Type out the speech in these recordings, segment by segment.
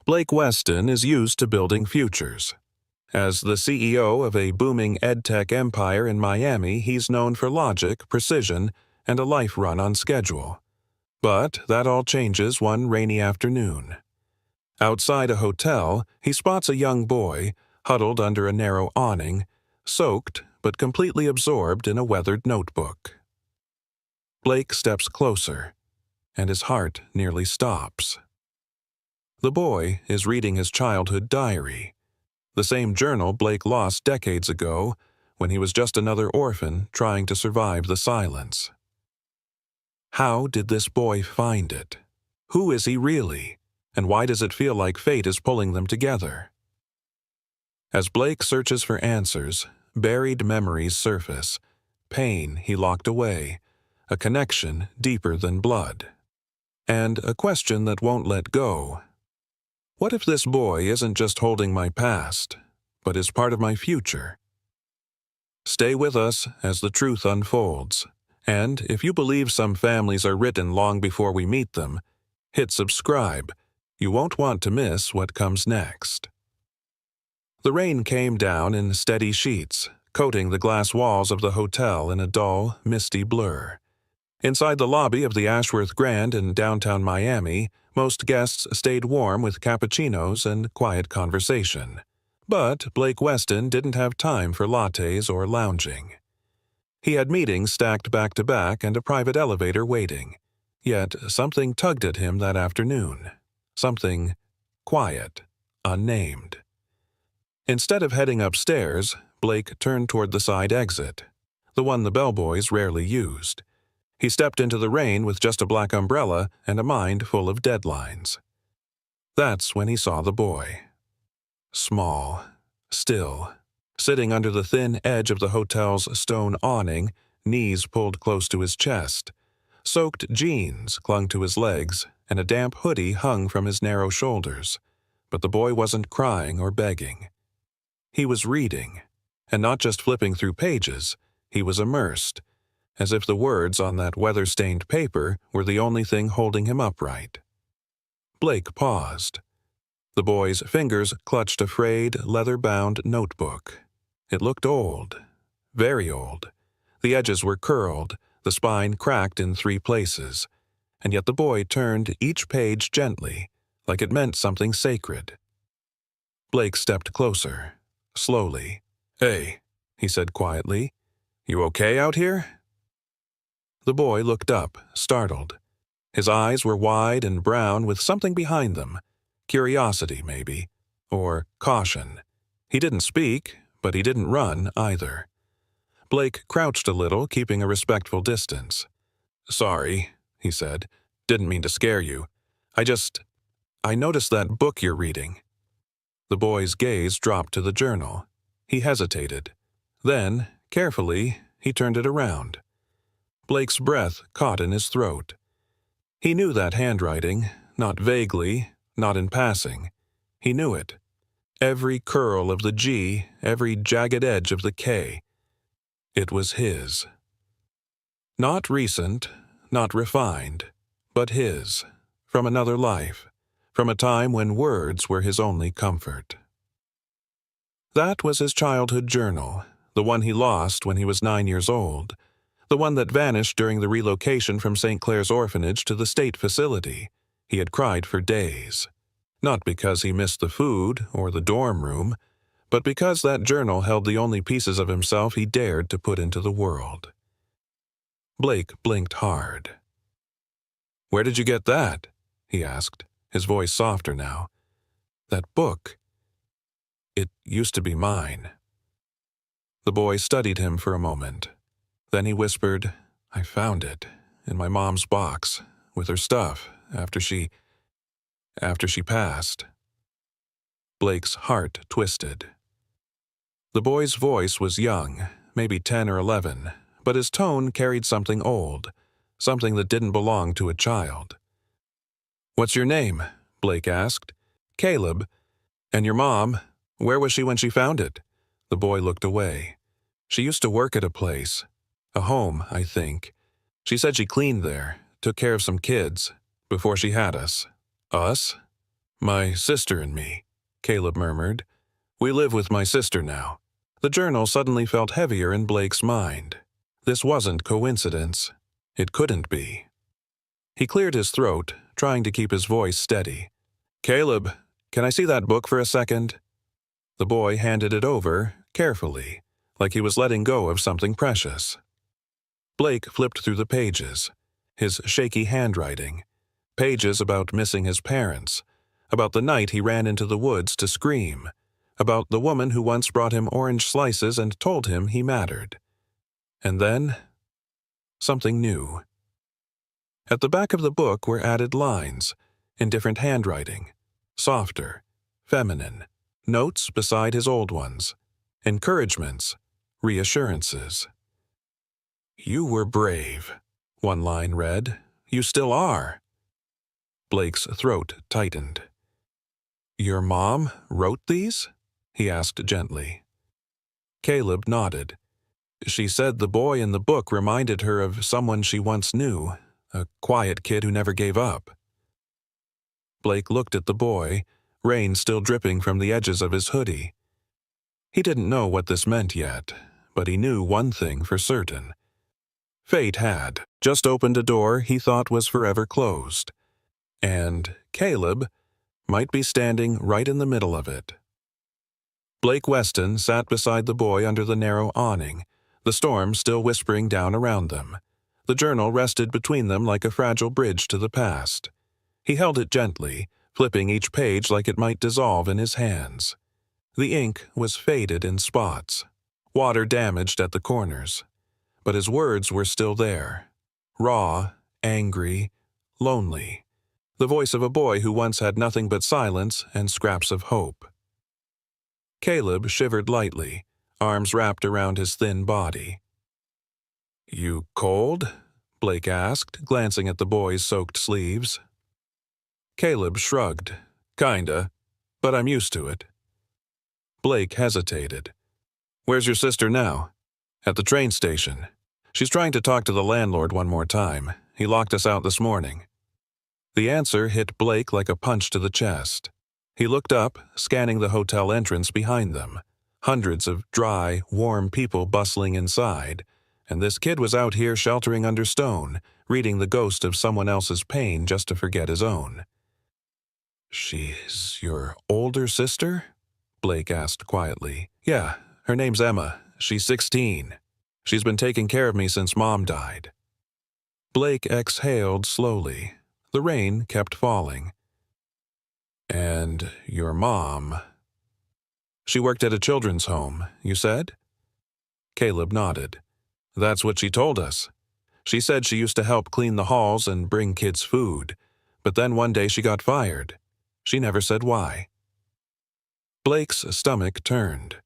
Blake Weston is used to building futures. As the CEO of a booming edtech empire in Miami, he's known for logic, precision, and a life run on schedule. But that all changes one rainy afternoon. Outside a hotel, he spots a young boy, huddled under a narrow awning, soaked but completely absorbed in a weathered notebook. Blake steps closer, and his heart nearly stops. The boy is reading his childhood diary, the same journal Blake lost decades ago when he was just another orphan trying to survive the silence. How did this boy find it? Who is he really? And why does it feel like fate is pulling them together? As Blake searches for answers, buried memories surface, pain he locked away, a connection deeper than blood, and a question that won't let go. What if this boy isn't just holding my past, but is part of my future? Stay with us as the truth unfolds, and if you believe some families are written long before we meet them, hit subscribe. You won't want to miss what comes next. The rain came down in steady sheets, coating the glass walls of the hotel in a dull, misty blur. Inside the lobby of the Ashworth Grand in downtown Miami, most guests stayed warm with cappuccinos and quiet conversation. But Blake Weston didn't have time for lattes or lounging. He had meetings stacked back to back and a private elevator waiting. Yet something tugged at him that afternoon. Something quiet, unnamed. Instead of heading upstairs, Blake turned toward the side exit, the one the bellboys rarely used. He stepped into the rain with just a black umbrella and a mind full of deadlines. That's when he saw the boy. Small, still, sitting under the thin edge of the hotel's stone awning, knees pulled close to his chest. Soaked jeans clung to his legs, and a damp hoodie hung from his narrow shoulders. But the boy wasn't crying or begging. He was reading, and not just flipping through pages. He was immersed, as if the words on that weather-stained paper were the only thing holding him upright. Blake paused. The boy's fingers clutched a frayed, leather-bound notebook. It looked old, very old. The edges were curled, the spine cracked in 3 places, and yet the boy turned each page gently, like it meant something sacred. Blake stepped closer, slowly. "Hey," he said quietly, "you okay out here?" The boy looked up, startled. His eyes were wide and brown with something behind them. Curiosity, maybe. Or caution. He didn't speak, but he didn't run either. Blake crouched a little, keeping a respectful distance. "Sorry," he said. "Didn't mean to scare you. I noticed that book you're reading." The boy's gaze dropped to the journal. He hesitated. Then, carefully, he turned it around. Blake's breath caught in his throat. He knew that handwriting, not vaguely, not in passing. He knew it. Every curl of the G, every jagged edge of the K. It was his. Not recent, not refined, but his, from another life, from a time when words were his only comfort. That was his childhood journal, the one he lost when he was 9 years old. The one that vanished during the relocation from St. Clair's orphanage to the state facility. He had cried for days. Not because he missed the food or the dorm room, but because that journal held the only pieces of himself he dared to put into the world. Blake blinked hard. "Where did you get that?" he asked, his voice softer now. "That book. It used to be mine." The boy studied him for a moment. Then he whispered, "I found it, in my mom's box, with her stuff, after she passed." Blake's heart twisted. The boy's voice was young, maybe 10 or 11, but his tone carried something old, something that didn't belong to a child. "What's your name?" Blake asked. "Caleb. And your mom, where was she when she found it?" The boy looked away. "She used to work at a place. A home, I think. She said she cleaned there, took care of some kids, before she had us." "Us?" My sister and me, Caleb murmured. We live with my sister now. The journal suddenly felt heavier in Blake's mind. This wasn't coincidence. It couldn't be. He cleared his throat, trying to keep his voice steady. Caleb, can I see that book for a second? The boy handed it over, carefully, like he was letting go of something precious. Blake flipped through the pages, his shaky handwriting, pages about missing his parents, about the night he ran into the woods to scream, about the woman who once brought him orange slices and told him he mattered. And then, something new. At the back of the book were added lines, in different handwriting, softer, feminine, notes beside his old ones, encouragements, reassurances. You were brave, one line read. You still are. Blake's throat tightened. Your mom wrote these? He asked gently. Caleb nodded. She said the boy in the book reminded her of someone she once knew, a quiet kid who never gave up. Blake looked at the boy, rain still dripping from the edges of his hoodie. He didn't know what this meant yet, but he knew one thing for certain. Fate had just opened a door he thought was forever closed, and Caleb might be standing right in the middle of it. Blake Weston sat beside the boy under the narrow awning, the storm still whispering down around them. The journal rested between them like a fragile bridge to the past. He held it gently, flipping each page like it might dissolve in his hands. The ink was faded in spots, water damaged at the corners. But his words were still there, raw, angry, lonely, the voice of a boy who once had nothing but silence and scraps of hope. Caleb shivered lightly, arms wrapped around his thin body. You cold? Blake asked, glancing at the boy's soaked sleeves. Caleb shrugged. Kinda, but I'm used to it. Blake hesitated. Where's your sister now? At the train station. She's trying to talk to the landlord one more time. He locked us out this morning. The answer hit Blake like a punch to the chest. He looked up, scanning the hotel entrance behind them. Hundreds of dry, warm people bustling inside, and this kid was out here sheltering under stone, reading the ghost of someone else's pain just to forget his own. She's your older sister? Blake asked quietly. Yeah, her name's Emma. She's 16. She's been taking care of me since Mom died. Blake exhaled slowly. The rain kept falling. And your mom... She worked at a children's home, you said? Caleb nodded. That's what she told us. She said she used to help clean the halls and bring kids food, but then one day she got fired. She never said why. Blake's stomach turned.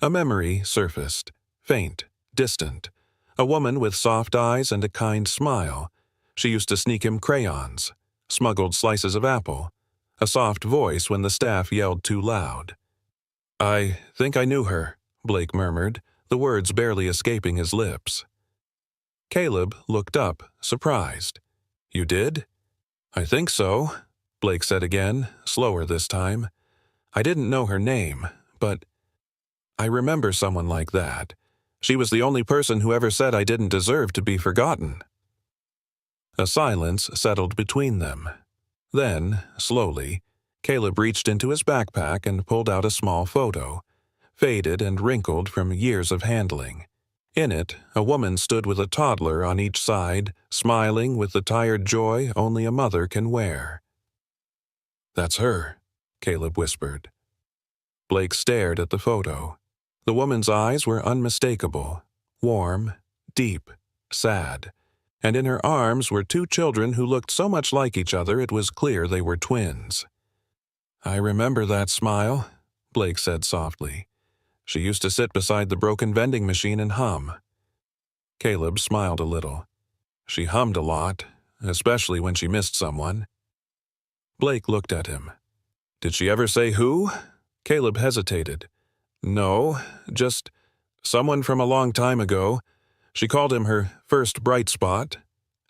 A memory surfaced, faint, distant. A woman with soft eyes and a kind smile. She used to sneak him crayons, smuggled slices of apple. A soft voice when the staff yelled too loud. I think I knew her, Blake murmured, the words barely escaping his lips. Caleb looked up, surprised. You did? I think so, Blake said again, slower this time. I didn't know her name, but I remember someone like that. She was the only person who ever said I didn't deserve to be forgotten. A silence settled between them. Then, slowly, Caleb reached into his backpack and pulled out a small photo, faded and wrinkled from years of handling. In it, a woman stood with a toddler on each side, smiling with the tired joy only a mother can wear. That's her, Caleb whispered. Blake stared at the photo. The woman's eyes were unmistakable, warm, deep, sad, and in her arms were two children who looked so much like each other it was clear they were twins. I remember that smile, Blake said softly. She used to sit beside the broken vending machine and hum. Caleb smiled a little. She hummed a lot, especially when she missed someone. Blake looked at him. Did she ever say who? Caleb hesitated. No, just someone from a long time ago. She called him her first bright spot.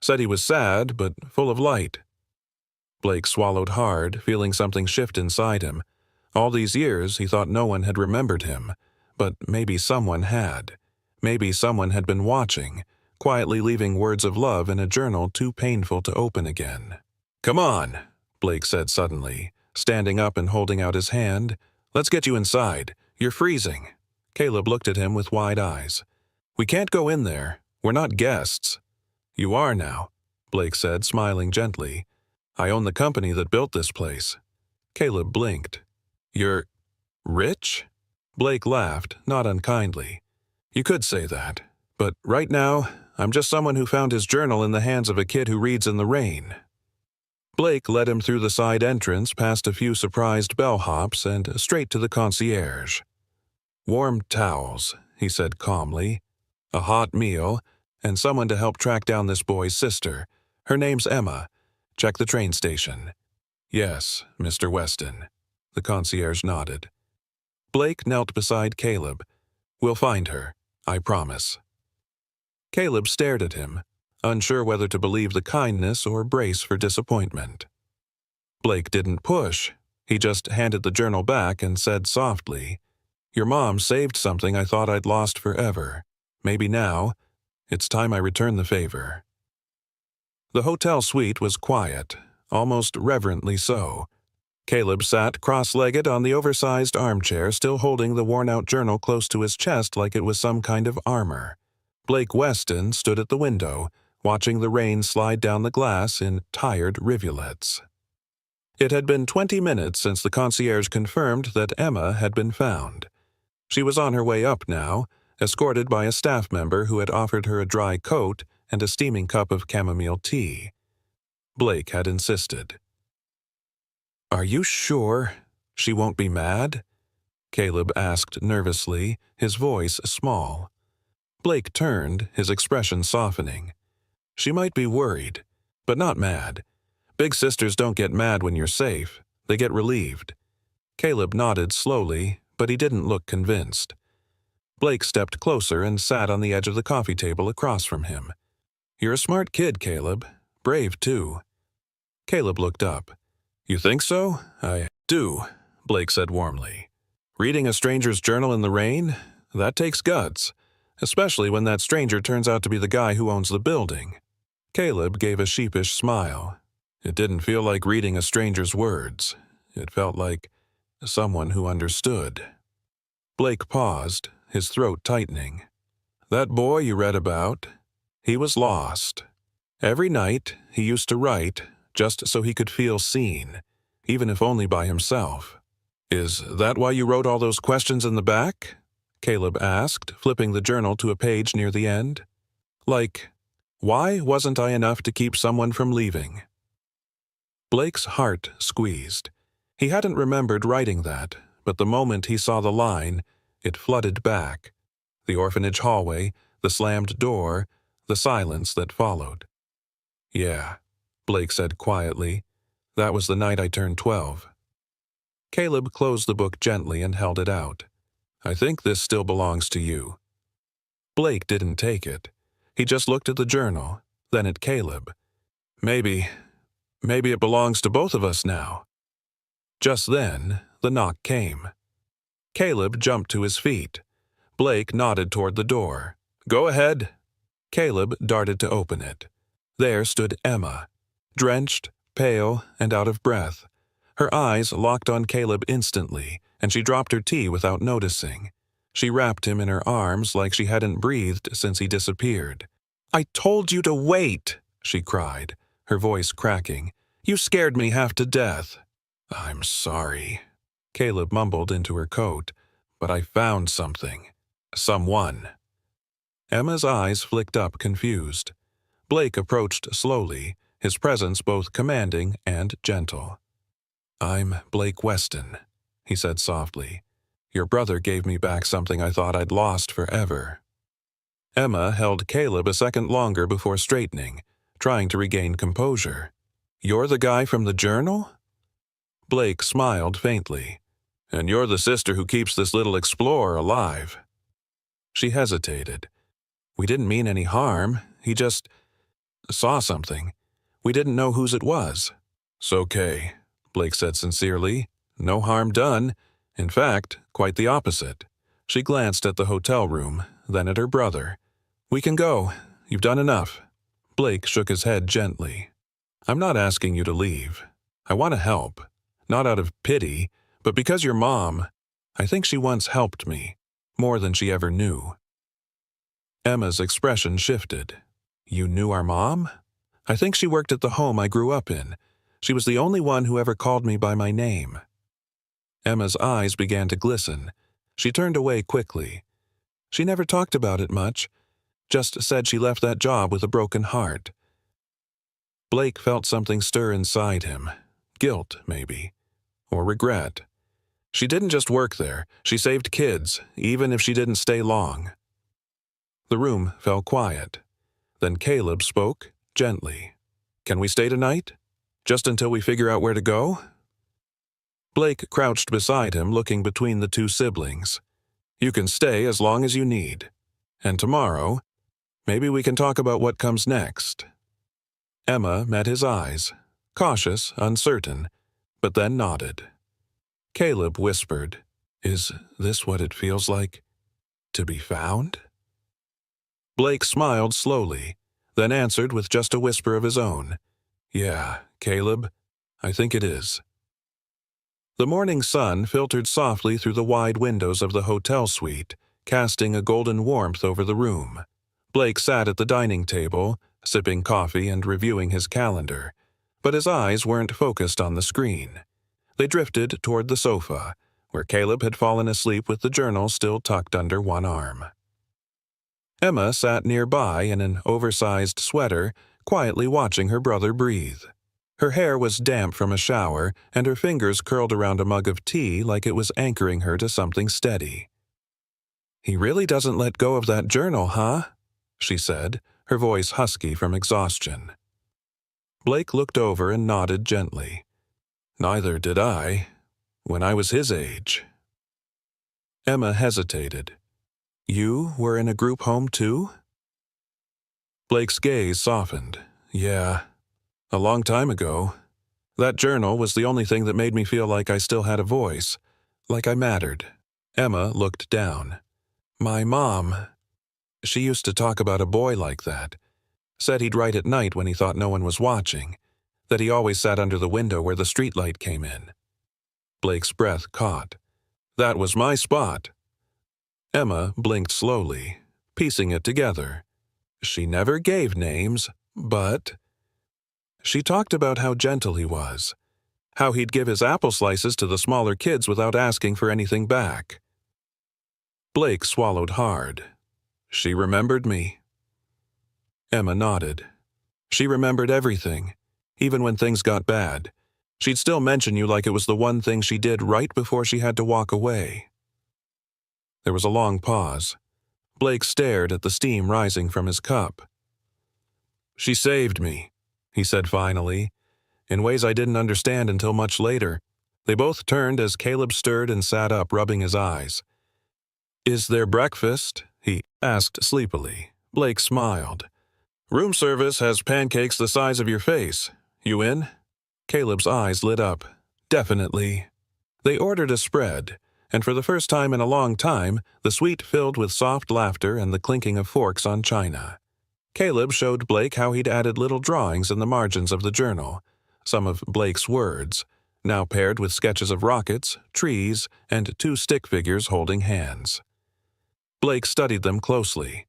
Said he was sad, but full of light. Blake swallowed hard, feeling something shift inside him. All these years, he thought no one had remembered him. But maybe someone had. Maybe someone had been watching, quietly leaving words of love in a journal too painful to open again. "Come on," Blake said suddenly, standing up and holding out his hand. "Let's get you inside. You're freezing." Caleb looked at him with wide eyes. "We can't go in there. We're not guests." "You are now," Blake said, smiling gently. "I own the company that built this place." Caleb blinked. "You're rich?" Blake laughed, not unkindly. "You could say that. But right now, I'm just someone who found his journal in the hands of a kid who reads in the rain." Blake led him through the side entrance past a few surprised bellhops and straight to the concierge. "Warm towels," he said calmly, "a hot meal, and someone to help track down this boy's sister. Her name's Emma. Check the train station." "Yes, Mr. Weston." The concierge nodded. Blake knelt beside Caleb. "We'll find her, I promise." Caleb stared at him, unsure whether to believe the kindness or brace for disappointment. Blake didn't push. He just handed the journal back and said softly, "Your mom saved something I thought I'd lost forever. Maybe now, it's time I return the favor." The hotel suite was quiet, almost reverently so. Caleb sat cross-legged on the oversized armchair, still holding the worn-out journal close to his chest like it was some kind of armor. Blake Weston stood at the window, watching the rain slide down the glass in tired rivulets. It had been 20 minutes since the concierge confirmed that Emma had been found. She was on her way up now, escorted by a staff member who had offered her a dry coat and a steaming cup of chamomile tea. Blake had insisted. "Are you sure she won't be mad?" Caleb asked nervously, his voice small. Blake turned, his expression softening. "She might be worried, but not mad. Big sisters don't get mad when you're safe. They get relieved." Caleb nodded slowly, but he didn't look convinced. Blake stepped closer and sat on the edge of the coffee table across from him. "You're a smart kid, Caleb. Brave, too." Caleb looked up. "You think so?" "I do," Blake said warmly. "Reading a stranger's journal in the rain? That takes guts, especially when that stranger turns out to be the guy who owns the building." Caleb gave a sheepish smile. It didn't feel like reading a stranger's words. It felt like someone who understood. Blake paused, his throat tightening. "That boy you read about, he was lost. Every night he used to write, just so he could feel seen, even if only by himself." "Is that why you wrote all those questions in the back?" Caleb asked, flipping the journal to a page near the end. "Like, why wasn't I enough to keep someone from leaving?" Blake's heart squeezed. He hadn't remembered writing that, but the moment he saw the line, it flooded back. The orphanage hallway, the slammed door, the silence that followed. "Yeah," Blake said quietly. "That was the night I turned 12. Caleb closed the book gently and held it out. "I think this still belongs to you." Blake didn't take it. He just looked at the journal, then at Caleb. Maybe it belongs to both of us now." Just then, the knock came. Caleb jumped to his feet. Blake nodded toward the door. "Go ahead." Caleb darted to open it. There stood Emma, drenched, pale, and out of breath. Her eyes locked on Caleb instantly, and she dropped her tea without noticing. She wrapped him in her arms like she hadn't breathed since he disappeared. "I told you to wait," she cried, her voice cracking. "You scared me half to death." "I'm sorry," Caleb mumbled into her coat, "but I found something. Someone." Emma's eyes flicked up, confused. Blake approached slowly, his presence both commanding and gentle. "I'm Blake Weston," he said softly. "Your brother gave me back something I thought I'd lost forever." Emma held Caleb a second longer before straightening, trying to regain composure. "You're the guy from the journal?" Blake smiled faintly. "And you're the sister who keeps this little explorer alive." She hesitated. "We didn't mean any harm. He just saw something. We didn't know whose it was." "It's okay," Blake said sincerely. "No harm done. In fact, quite the opposite." She glanced at the hotel room, then at her brother. "We can go. You've done enough." Blake shook his head gently. "I'm not asking you to leave. I want to help. Not out of pity, but because your mom, I think she once helped me, more than she ever knew." Emma's expression shifted. "You knew our mom?" "I think she worked at the home I grew up in. She was the only one who ever called me by my name." Emma's eyes began to glisten. She turned away quickly. "She never talked about it much, just said she left that job with a broken heart." Blake felt something stir inside him. Guilt, maybe. Or regret. She didn't just work there. She saved kids, even if she didn't stay long. The room fell quiet. Then Caleb spoke, gently. "Can we stay tonight? Just until we figure out where to go?" Blake crouched beside him, looking between the two siblings. "You can stay as long as you need. And tomorrow, maybe we can talk about what comes next." Emma met his eyes, cautious, uncertain, but then nodded. Caleb whispered, "Is this what it feels like to be found?" Blake smiled slowly, then answered with just a whisper of his own. "Yeah, Caleb, I think it is." The morning sun filtered softly through the wide windows of the hotel suite, casting a golden warmth over the room. Blake sat at the dining table, sipping coffee and reviewing his calendar, but his eyes weren't focused on the screen. They drifted toward the sofa, where Caleb had fallen asleep with the journal still tucked under one arm. Emma sat nearby in an oversized sweater, quietly watching her brother breathe. Her hair was damp from a shower, and her fingers curled around a mug of tea like it was anchoring her to something steady. "He really doesn't let go of that journal, huh?" she said, her voice husky from exhaustion. Blake looked over and nodded gently. "Neither did I, when I was his age." Emma hesitated. "You were in a group home too?" Blake's gaze softened. "Yeah. A long time ago. That journal was the only thing that made me feel like I still had a voice, like I mattered." Emma looked down. "My mom, she used to talk about a boy like that. Said he'd write at night when he thought no one was watching, that he always sat under the window where the streetlight came in." Blake's breath caught. "That was my spot." Emma blinked slowly, piecing it together. "She never gave names, but—" She talked about how gentle he was, how he'd give his apple slices to the smaller kids without asking for anything back. Blake swallowed hard. "She remembered me." Emma nodded. "She remembered everything, even when things got bad. She'd still mention you like it was the one thing she did right before she had to walk away." There was a long pause. Blake stared at the steam rising from his cup. "She saved me," he said finally, "in ways I didn't understand until much later." They both turned as Caleb stirred and sat up, rubbing his eyes. "Is there breakfast?" he asked sleepily. Blake smiled. "Room service has pancakes the size of your face. You in?" Caleb's eyes lit up. "Definitely." They ordered a spread, and for the first time in a long time, the suite filled with soft laughter and the clinking of forks on china. Caleb showed Blake how he'd added little drawings in the margins of the journal, some of Blake's words, now paired with sketches of rockets, trees, and two stick figures holding hands. Blake studied them closely.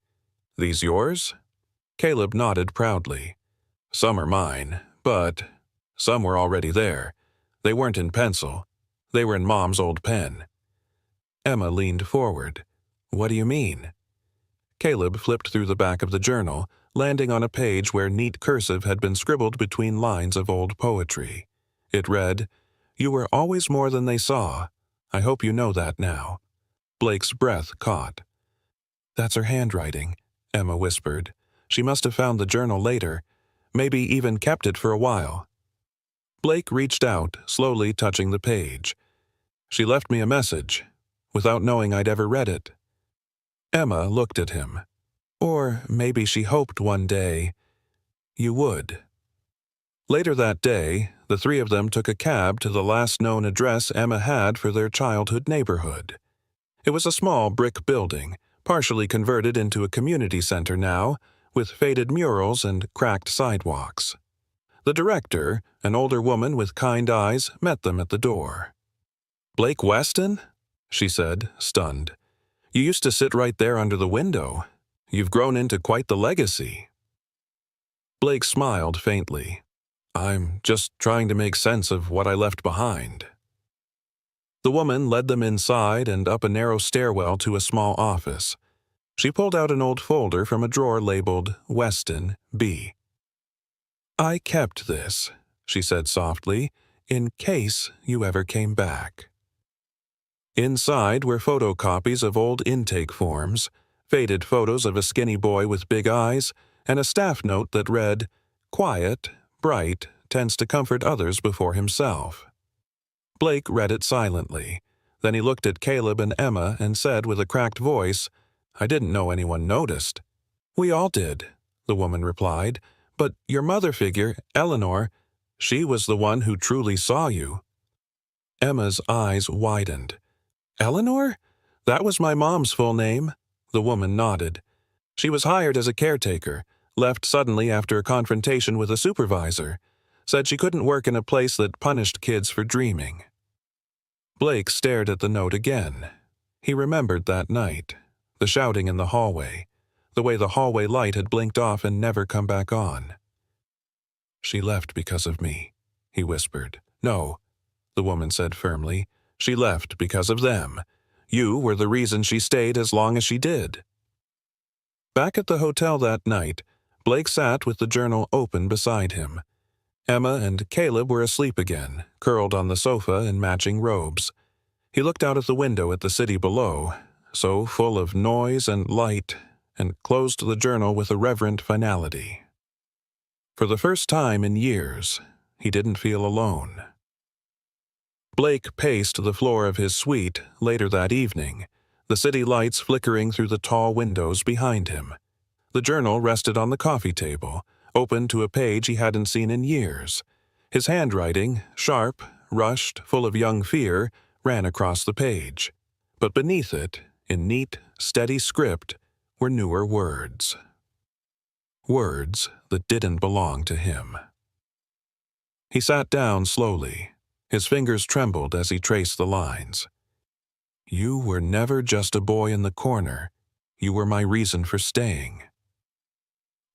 "These yours?" Caleb nodded proudly. "Some are mine, but some were already there. They weren't in pencil. They were in Mom's old pen." Emma leaned forward. "What do you mean?" Caleb flipped through the back of the journal, landing on a page where neat cursive had been scribbled between lines of old poetry. It read, "You were always more than they saw. I hope you know that now." Blake's breath caught. "That's her handwriting," Emma whispered. "She must have found the journal later, maybe even kept it for a while." Blake reached out, slowly touching the page. "She left me a message, without knowing I'd ever read it." Emma looked at him. "Or maybe she hoped one day you would." Later that day, the three of them took a cab to the last known address Emma had for their childhood neighborhood. It was a small brick building, partially converted into a community center now, with faded murals and cracked sidewalks. The director, an older woman with kind eyes, met them at the door. "Blake Weston?" she said, stunned. "You used to sit right there under the window. You've grown into quite the legacy." Blake smiled faintly. "I'm just trying to make sense of what I left behind." The woman led them inside and up a narrow stairwell to a small office. She pulled out an old folder from a drawer labeled Weston B. "I kept this," she said softly, "in case you ever came back." Inside were photocopies of old intake forms, faded photos of a skinny boy with big eyes, and a staff note that read, "Quiet, bright, tends to comfort others before himself." Blake read it silently. Then he looked at Caleb and Emma and said with a cracked voice, "I didn't know anyone noticed." "We all did," the woman replied. "But your mother figure, Eleanor, she was the one who truly saw you." Emma's eyes widened. "Eleanor? That was my mom's full name." The woman nodded. "She was hired as a caretaker, left suddenly after a confrontation with a supervisor. Said she couldn't work in a place that punished kids for dreaming." Blake stared at the note again. He remembered that night, the shouting in the hallway, the way the hallway light had blinked off and never come back on. "She left because of me," he whispered. "No," the woman said firmly. "She left because of them. You were the reason she stayed as long as she did." Back at the hotel that night, Blake sat with the journal open beside him. Emma and Caleb were asleep again, curled on the sofa in matching robes. He looked out at the window at the city below, so full of noise and light, and closed the journal with a reverent finality. For the first time in years, he didn't feel alone. Blake paced the floor of his suite later that evening, the city lights flickering through the tall windows behind him. The journal rested on the coffee table, open to a page he hadn't seen in years. His handwriting, sharp, rushed, full of young fear, ran across the page. But beneath it, in neat, steady script, were newer words. Words that didn't belong to him. He sat down slowly. His fingers trembled as he traced the lines. "You were never just a boy in the corner. You were my reason for staying."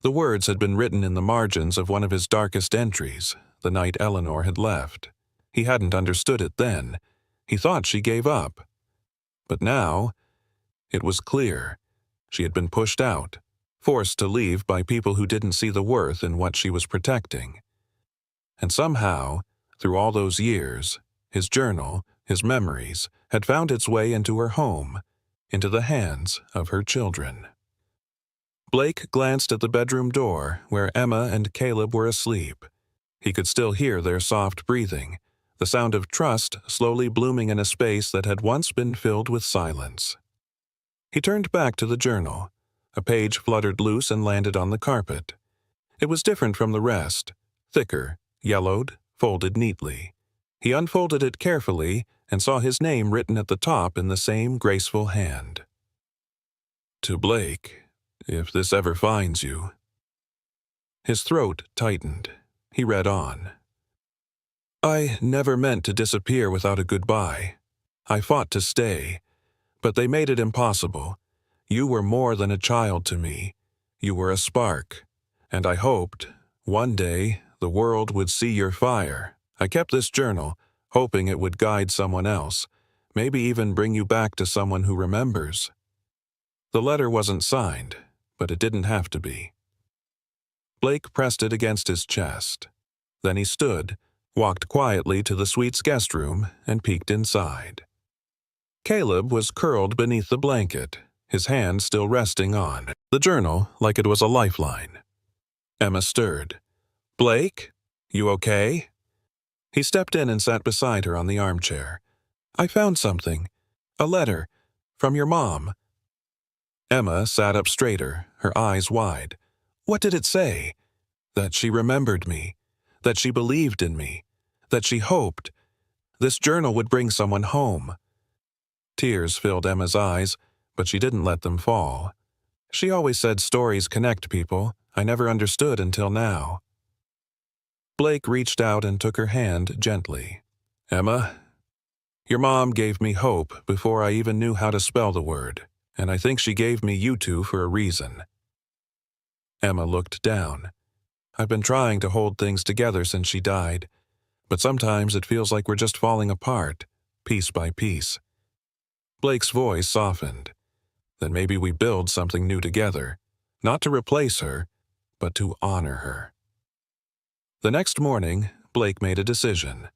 The words had been written in the margins of one of his darkest entries, the night Eleanor had left. He hadn't understood it then. He thought she gave up. But now, it was clear. She had been pushed out, forced to leave by people who didn't see the worth in what she was protecting. And somehow, through all those years, his journal, his memories, had found its way into her home, into the hands of her children. Blake glanced at the bedroom door where Emma and Caleb were asleep. He could still hear their soft breathing, the sound of trust slowly blooming in a space that had once been filled with silence. He turned back to the journal. A page fluttered loose and landed on the carpet. It was different from the rest, thicker, yellowed, folded neatly. He unfolded it carefully and saw his name written at the top in the same graceful hand. "To Blake, if this ever finds you." His throat tightened. He read on. "I never meant to disappear without a goodbye. I fought to stay, but they made it impossible. You were more than a child to me. You were a spark, and I hoped, one day, the world would see your fire. I kept this journal, hoping it would guide someone else, maybe even bring you back to someone who remembers." The letter wasn't signed, but it didn't have to be. Blake pressed it against his chest. Then he stood, walked quietly to the suite's guest room, and peeked inside. Caleb was curled beneath the blanket, his hand still resting on the journal like it was a lifeline. Emma stirred. "Blake? You okay?" He stepped in and sat beside her on the armchair. "I found something. A letter. From your mom." Emma sat up straighter, her eyes wide. "What did it say?" "That she remembered me. that she believed in me, that she hoped this journal would bring someone home. Tears filled Emma's eyes, but she didn't let them fall. She always said stories connect people. I never understood until now. Blake reached out and took her hand gently. Emma, your mom gave me hope before I even knew how to spell the word, and I think she gave me you two for a reason. Emma looked down. I've been trying to hold things together since she died, but sometimes it feels like we're just falling apart, piece by piece. Blake's voice softened. Then maybe we build something new together, not to replace her, but to honor her. The next morning, Blake made a decision.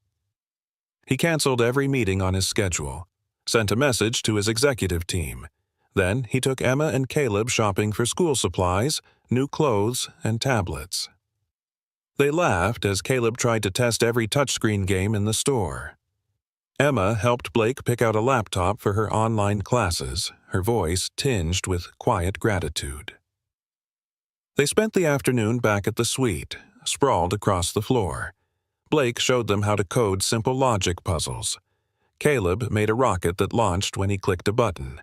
He canceled every meeting on his schedule, sent a message to his executive team. Then he took Emma and Caleb shopping for school supplies, new clothes, and tablets. They laughed as Caleb tried to test every touchscreen game in the store. Emma helped Blake pick out a laptop for her online classes, her voice tinged with quiet gratitude. They spent the afternoon back at the suite, sprawled across the floor. Blake showed them how to code simple logic puzzles. Caleb made a rocket that launched when he clicked a button.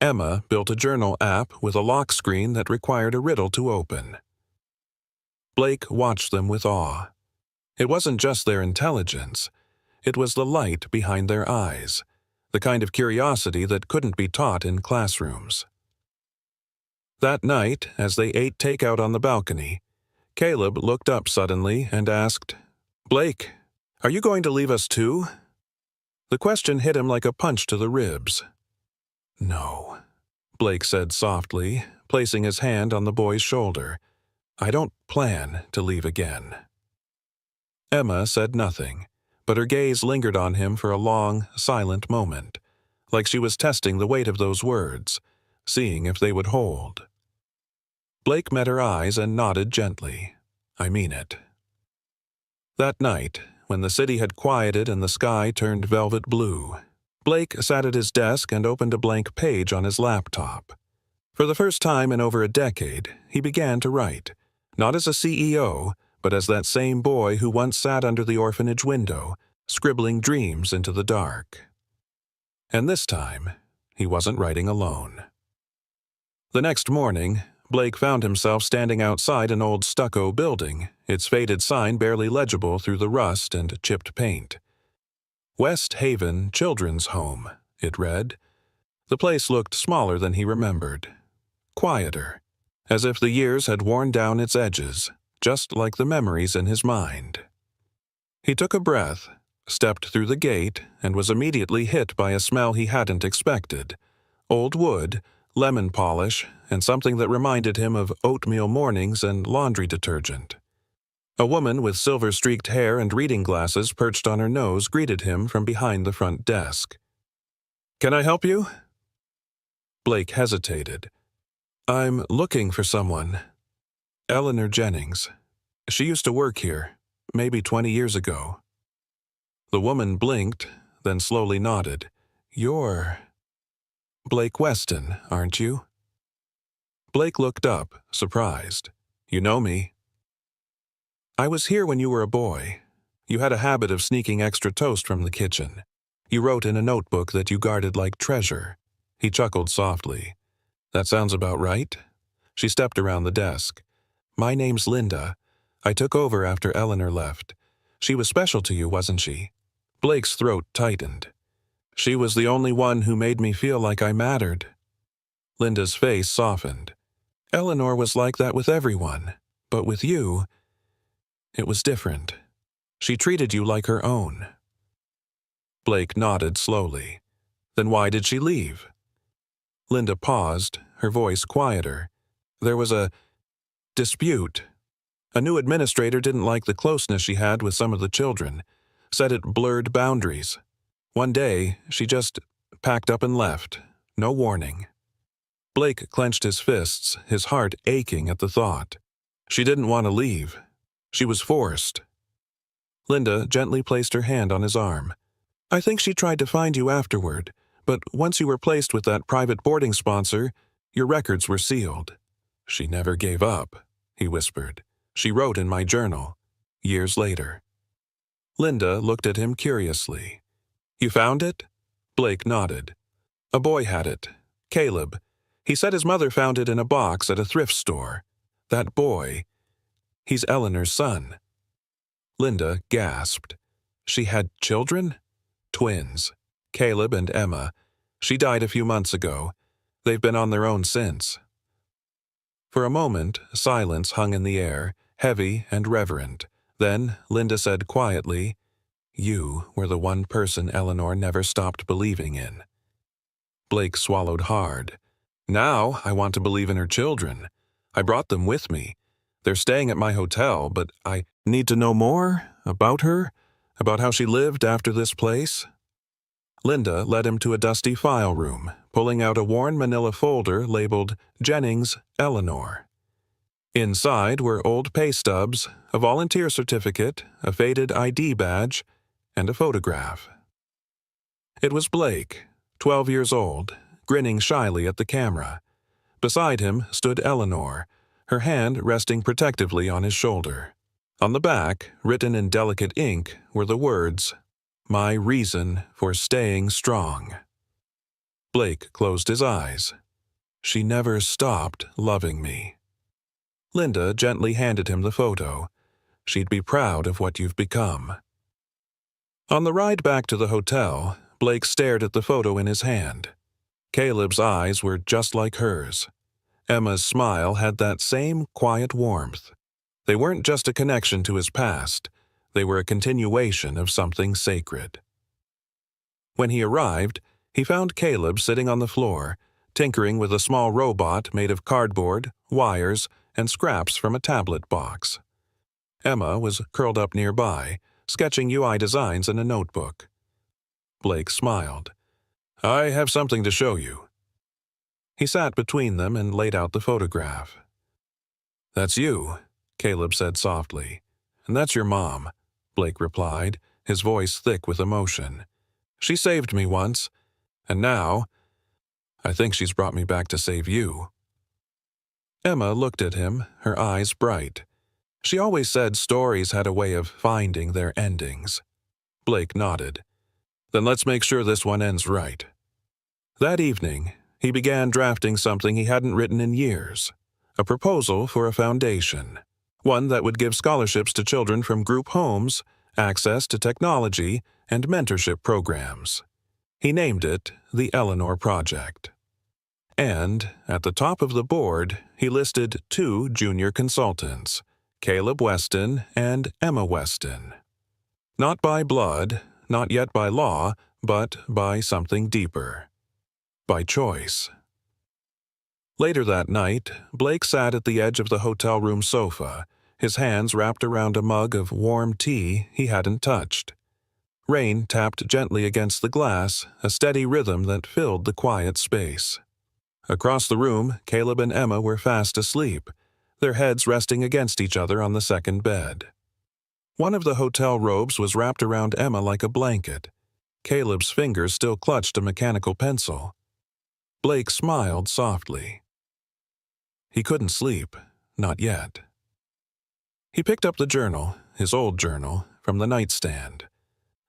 Emma built a journal app with a lock screen that required a riddle to open. Blake watched them with awe. It wasn't just their intelligence. It was the light behind their eyes, the kind of curiosity that couldn't be taught in classrooms. That night, as they ate takeout on the balcony, Caleb looked up suddenly and asked, Blake, are you going to leave us too? The question hit him like a punch to the ribs. No, Blake said softly, placing his hand on the boy's shoulder. I don't plan to leave again. Emma said nothing, but her gaze lingered on him for a long, silent moment, like she was testing the weight of those words, seeing if they would hold. Blake met her eyes and nodded gently. I mean it. That night, when the city had quieted and the sky turned velvet blue, Blake sat at his desk and opened a blank page on his laptop. For the first time in over a decade, he began to write, not as a CEO, but as that same boy who once sat under the orphanage window, scribbling dreams into the dark. And this time, he wasn't writing alone. The next morning, Blake found himself standing outside an old stucco building, its faded sign barely legible through the rust and chipped paint. West Haven Children's Home, it read. The place looked smaller than he remembered, quieter, as if the years had worn down its edges, just like the memories in his mind. He took a breath, stepped through the gate, and was immediately hit by a smell he hadn't expected. Old wood, lemon polish, and something that reminded him of oatmeal mornings and laundry detergent. A woman with silver-streaked hair and reading glasses perched on her nose greeted him from behind the front desk. Can I help you? Blake hesitated. I'm looking for someone. Eleanor Jennings. She used to work here, maybe 20 years ago. The woman blinked, then slowly nodded. You're Blake Weston, aren't you? Blake looked up, surprised. You know me. I was here when you were a boy. You had a habit of sneaking extra toast from the kitchen. You wrote in a notebook that you guarded like treasure. He chuckled softly. That sounds about right. She stepped around the desk. My name's Linda. I took over after Eleanor left. She was special to you, wasn't she? Blake's throat tightened. She was the only one who made me feel like I mattered. Linda's face softened. Eleanor was like that with everyone, but with you, it was different. She treated you like her own. Blake nodded slowly. Then why did she leave? Linda paused, her voice quieter. There was a dispute. A new administrator didn't like the closeness she had with some of the children, said it blurred boundaries. One day, she just packed up and left, no warning. Blake clenched his fists, his heart aching at the thought. She didn't want to leave. She was forced. Linda gently placed her hand on his arm. I think she tried to find you afterward, but once you were placed with that private boarding sponsor, your records were sealed. She never gave up, he whispered. She wrote in my journal. years later. Linda looked at him curiously. You found it? Blake nodded. A boy had it. Caleb. He said his mother found it in a box at a thrift store. That boy, he's Eleanor's son. Linda gasped. She had children? Twins. Caleb and Emma. She died a few months ago. They've been on their own since. For a moment, silence hung in the air, heavy and reverent. Then Linda said quietly, You were the one person Eleanor never stopped believing in. Blake swallowed hard. Now I want to believe in her children. I brought them with me. They're staying at my hotel, but I need to know more about her, about how she lived after this place. Linda led him to a dusty file room, pulling out a worn manila folder labeled Jennings, Eleanor. Inside were old pay stubs, a volunteer certificate, a faded ID badge, and a photograph. It was Blake, 12 years old, grinning shyly at the camera. Beside him stood Eleanor, her hand resting protectively on his shoulder. On the back, written in delicate ink, were the words, My reason for staying strong. Blake closed his eyes. She never stopped loving me. Linda gently handed him the photo. She'd be proud of what you've become. On the ride back to the hotel, Blake stared at the photo in his hand. Caleb's eyes were just like hers. Emma's smile had that same quiet warmth. They weren't just a connection to his past. They were a continuation of something sacred. When he arrived, he found Caleb sitting on the floor, tinkering with a small robot made of cardboard, wires, and scraps from a tablet box. Emma was curled up nearby, sketching UI designs in a notebook. Blake smiled. I have something to show you. He sat between them and laid out the photograph. That's you, Caleb said softly. And that's your mom, Blake replied, his voice thick with emotion. She saved me once, and now, I think she's brought me back to save you. Emma looked at him, her eyes bright. She always said stories had a way of finding their endings. Blake nodded. Then let's make sure this one ends right. That evening, he began drafting something he hadn't written in years, a proposal for a foundation, one that would give scholarships to children from group homes, access to technology, and mentorship programs. He named it the Eleanor Project. And, at the top of the board, he listed 2 junior consultants, Caleb Weston and Emma Weston. Not by blood, not yet by law, but by something deeper. By choice. Later that night, Blake sat at the edge of the hotel room sofa, his hands wrapped around a mug of warm tea he hadn't touched. Rain tapped gently against the glass, a steady rhythm that filled the quiet space. Across the room, Caleb and Emma were fast asleep, their heads resting against each other on the second bed. One of the hotel robes was wrapped around Emma like a blanket. Caleb's fingers still clutched a mechanical pencil. Blake smiled softly. He couldn't sleep, not yet. He picked up the journal, his old journal, from the nightstand.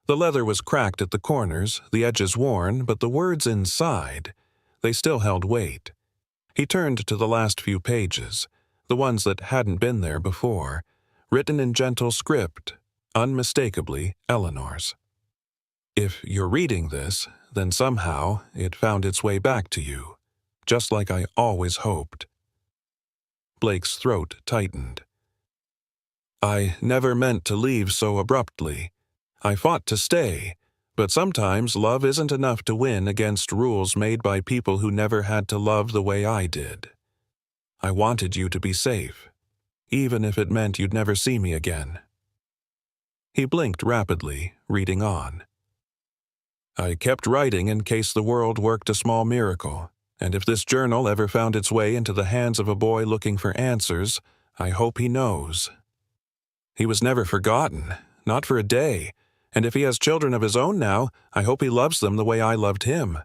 The leather was cracked at the corners, the edges worn, but the words inside, they still held weight. He turned to the last few pages, the ones that hadn't been there before, written in gentle script, unmistakably Eleanor's. If you're reading this, then somehow it found its way back to you, just like I always hoped. Blake's throat tightened. I never meant to leave so abruptly. I fought to stay, but sometimes love isn't enough to win against rules made by people who never had to love the way I did. I wanted you to be safe, even if it meant you'd never see me again. He blinked rapidly, reading on. I kept writing in case the world worked a small miracle, and if this journal ever found its way into the hands of a boy looking for answers, I hope he knows. He was never forgotten, not for a day, and if he has children of his own now, I hope he loves them the way I loved him.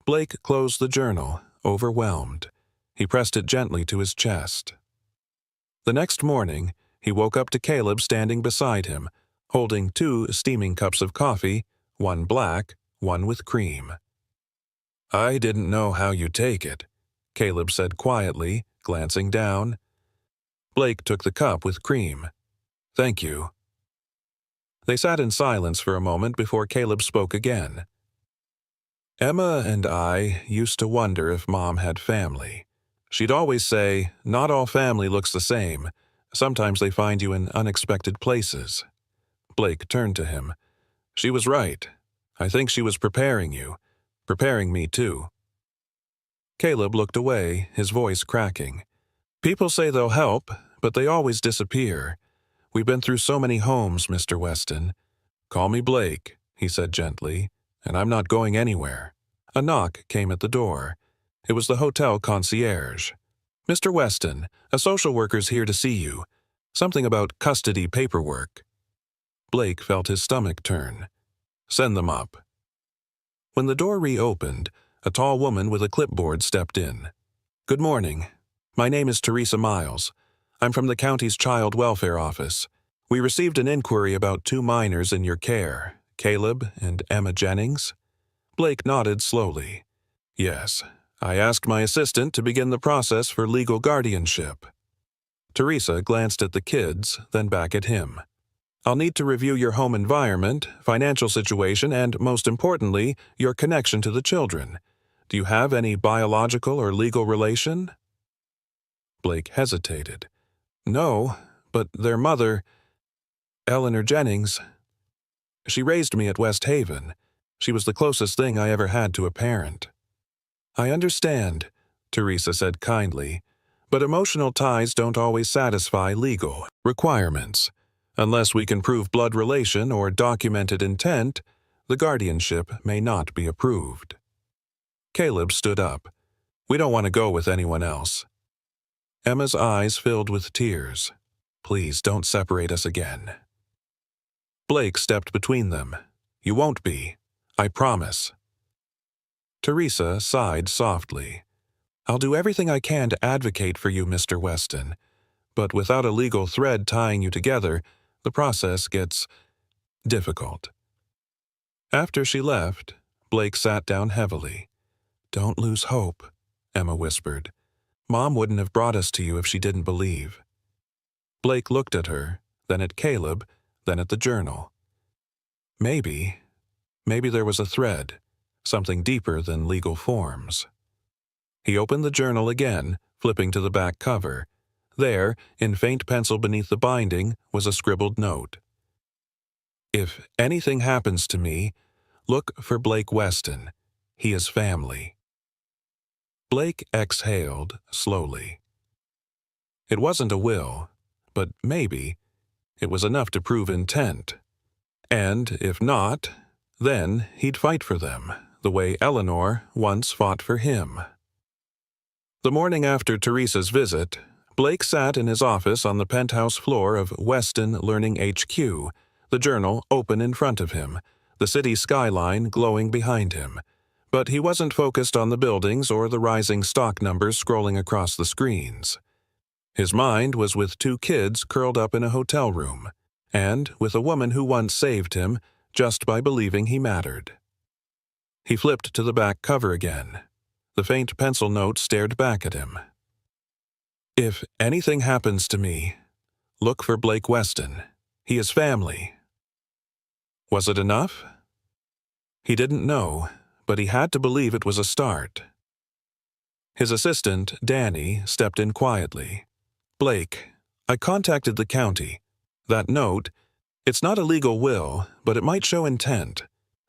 Blake closed the journal, overwhelmed. He pressed it gently to his chest. The next morning, he He woke up to Caleb standing beside him, holding 2 steaming cups of coffee, one black, one with cream. "I didn't know how you'd take it," Caleb said quietly, glancing down. Blake took the cup with cream. "Thank you." They sat in silence for a moment before Caleb spoke again. "Emma and I used to wonder if Mom had family. She'd always say, 'Not all family looks the same. Sometimes they find you in unexpected places.'" Blake turned to him. "She was right. I think she was preparing you. Preparing me, too." Caleb looked away, his voice cracking. "People say they'll help, but they always disappear. We've been through so many homes, Mr. Weston." "Call me Blake," he said gently, "and I'm not going anywhere." A knock came at the door. It was the hotel concierge. "Mr. Weston, a social worker's here to see you. Something about custody paperwork." Blake felt his stomach turn. "Send them up." When the door reopened, a tall woman with a clipboard stepped in. "Good morning. My name is Teresa Miles. I'm from the county's Child Welfare Office. We received an inquiry about 2 minors in your care, Caleb and Emma Jennings." Blake nodded slowly. "Yes, I asked my assistant to begin the process for legal guardianship." Teresa glanced at the kids, then back at him. "I'll need to review your home environment, financial situation, and, most importantly, your connection to the children. Do you have any biological or legal relation?" Blake hesitated. "No, but their mother, Eleanor Jennings, she raised me at West Haven. She was the closest thing I ever had to a parent." "I understand," Teresa said kindly, "but emotional ties don't always satisfy legal requirements. Unless we can prove blood relation or documented intent, the guardianship may not be approved." Caleb stood up. "We don't want to go with anyone else." Emma's eyes filled with tears. "Please don't separate us again." Blake stepped between them. "You won't be. I promise." Teresa sighed softly. "I'll do everything I can to advocate for you, Mr. Weston. But without a legal thread tying you together, the process gets difficult." After she left, Blake sat down heavily. "Don't lose hope," Emma whispered. "Mom wouldn't have brought us to you if she didn't believe." Blake looked at her, then at Caleb, then at the journal. Maybe there was a thread, something deeper than legal forms. He opened the journal again, flipping to the back cover. There, in faint pencil beneath the binding, was a scribbled note. "If anything happens to me, look for Blake Weston. He is family." Blake exhaled slowly. It wasn't a will, but maybe it was enough to prove intent. And if not, then he'd fight for them, the way Eleanor once fought for him. The morning after Teresa's visit, Blake sat in his office on the penthouse floor of Weston Learning HQ, the journal open in front of him, the city skyline glowing behind him. But he wasn't focused on the buildings or the rising stock numbers scrolling across the screens. His mind was with 2 kids curled up in a hotel room, and with a woman who once saved him just by believing he mattered. He flipped to the back cover again. The faint pencil note stared back at him. "If anything happens to me, look for Blake Weston. He is family." Was it enough? He didn't know, but he had to believe it was a start. His assistant, Danny, stepped in quietly. "Blake, I contacted the county. That note, it's not a legal will, but it might show intent.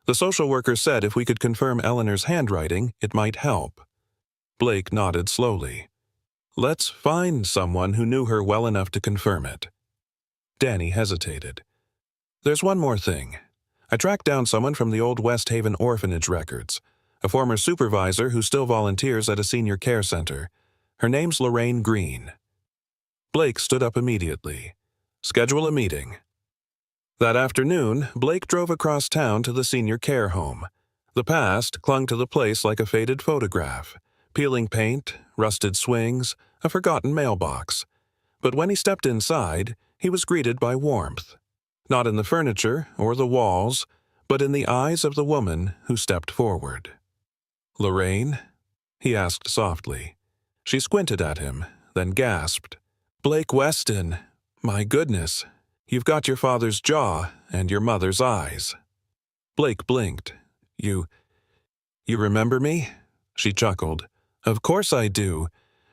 The social worker said if we could confirm Eleanor's handwriting, it might help." Blake nodded slowly. "Let's find someone who knew her well enough to confirm it." Danny hesitated. "There's one more thing. I tracked down someone from the old West Haven orphanage records, a former supervisor who still volunteers at a senior care center. Her name's Lorraine Green." Blake stood up immediately. "Schedule a meeting." That afternoon, Blake drove across town to the senior care home. The past clung to the place like a faded photograph. Peeling paint, rusted swings, a forgotten mailbox. But when he stepped inside, he was greeted by warmth. Not in the furniture or the walls, but in the eyes of the woman who stepped forward. "Lorraine?" he asked softly. She squinted at him, then gasped. "Blake Weston! My goodness, you've got your father's jaw and your mother's eyes." Blake blinked. You remember me?" She chuckled. "Of course I do.